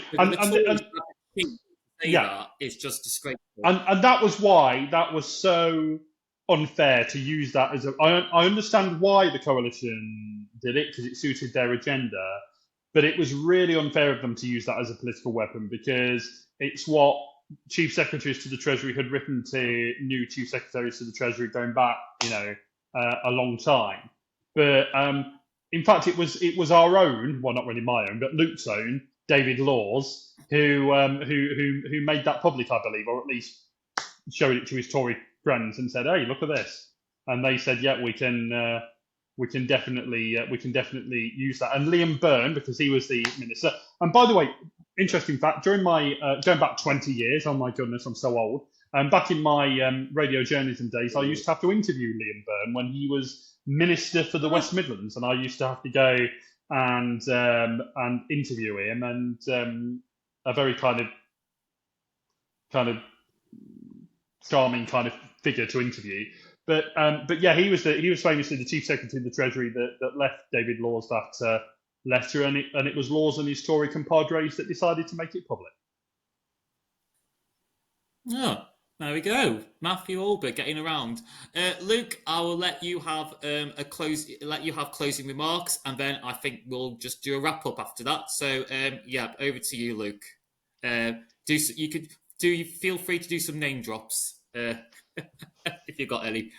That is just disgraceful. And that was why that was so unfair to use that as I understand why the coalition did it because it suited their agenda, but it was really unfair of them to use that as a political weapon because it's what chief secretaries to the Treasury had written to new chief secretaries to the Treasury going back, a long time. But in fact, it was our own, well, not really my own, but Luke's own, David Laws, who made that public, I believe, or at least showed it to his Tory friends and said, "Hey, look at this," and they said, "Yeah, we can definitely use that." And Liam Byrne, because he was the minister. And by the way, interesting fact: during my going back 20 years, oh my goodness, I'm so old. Back in my radio journalism days, I used to have to interview Liam Byrne when he was minister for the West Midlands, and I used to have to go and interview him, and a very kind of charming kind of figure to interview. But yeah, he was famously the chief secretary of the Treasury that left David Laws that letter, and it was Laws and his Tory compadres that decided to make it public. Oh, there we go. Mathew Hulbert getting around. Luke, I will let you have closing remarks, and then I think we'll just do a wrap up after that. So over to you, Luke. Feel free to do some name drops if you've got any.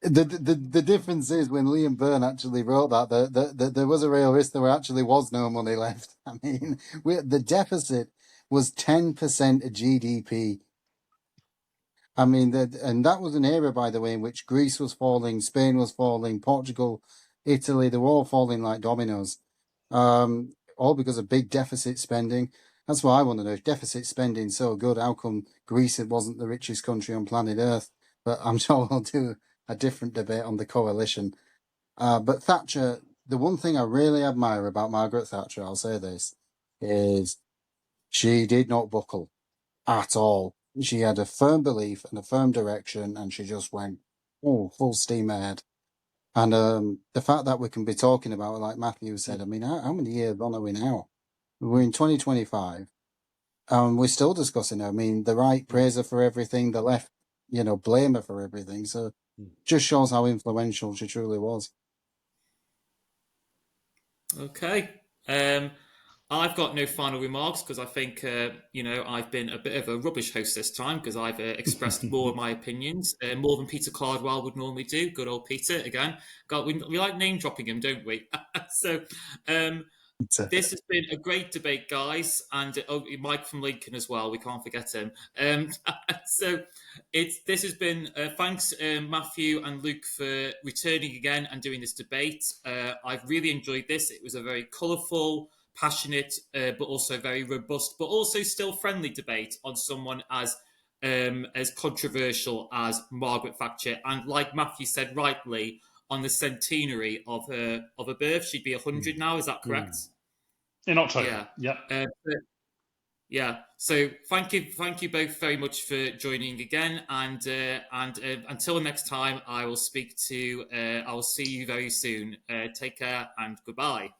The difference is when Liam Byrne actually wrote that there was a real risk there actually was no money left. I mean, the deficit was 10% of GDP. I mean, and that was an era, by the way, in which Greece was falling, Spain was falling, Portugal, Italy, they were all falling like dominoes, all because of big deficit spending. That's what I want to know. If deficit spending so good, how come Greece wasn't the richest country on planet Earth? But I'm sure we'll do a different debate on the coalition. But Thatcher, the one thing I really admire about Margaret Thatcher, I'll say this, is she did not buckle at all. She had a firm belief and a firm direction, and she just went, full steam ahead. And the fact that we can be talking about, like Matthew said, I mean, how many years on are we now? We're in 2025. We're still discussing her. I mean, the right praise her for everything, the left, blame her for everything. So just shows how influential she truly was. Okay. I've got no final remarks because I think, I've been a bit of a rubbish host this time because I've expressed more of my opinions, more than Peter Cardwell would normally do. Good old Peter, again. We like name dropping him, don't we? So this has been a great debate, guys. And Mike from Lincoln as well. We can't forget him. So this has been, thanks Matthew and Luke for returning again and doing this debate. I've really enjoyed this. It was a very colourful, passionate, but also very robust, but also still friendly debate on someone as controversial as Margaret Thatcher, and like Matthew said rightly, on the centenary of her birth. She'd be 100 now. Is that correct? In October. Yeah. Yeah. So thank you both very much for joining again, and until next time, I will see you very soon. Take care and goodbye.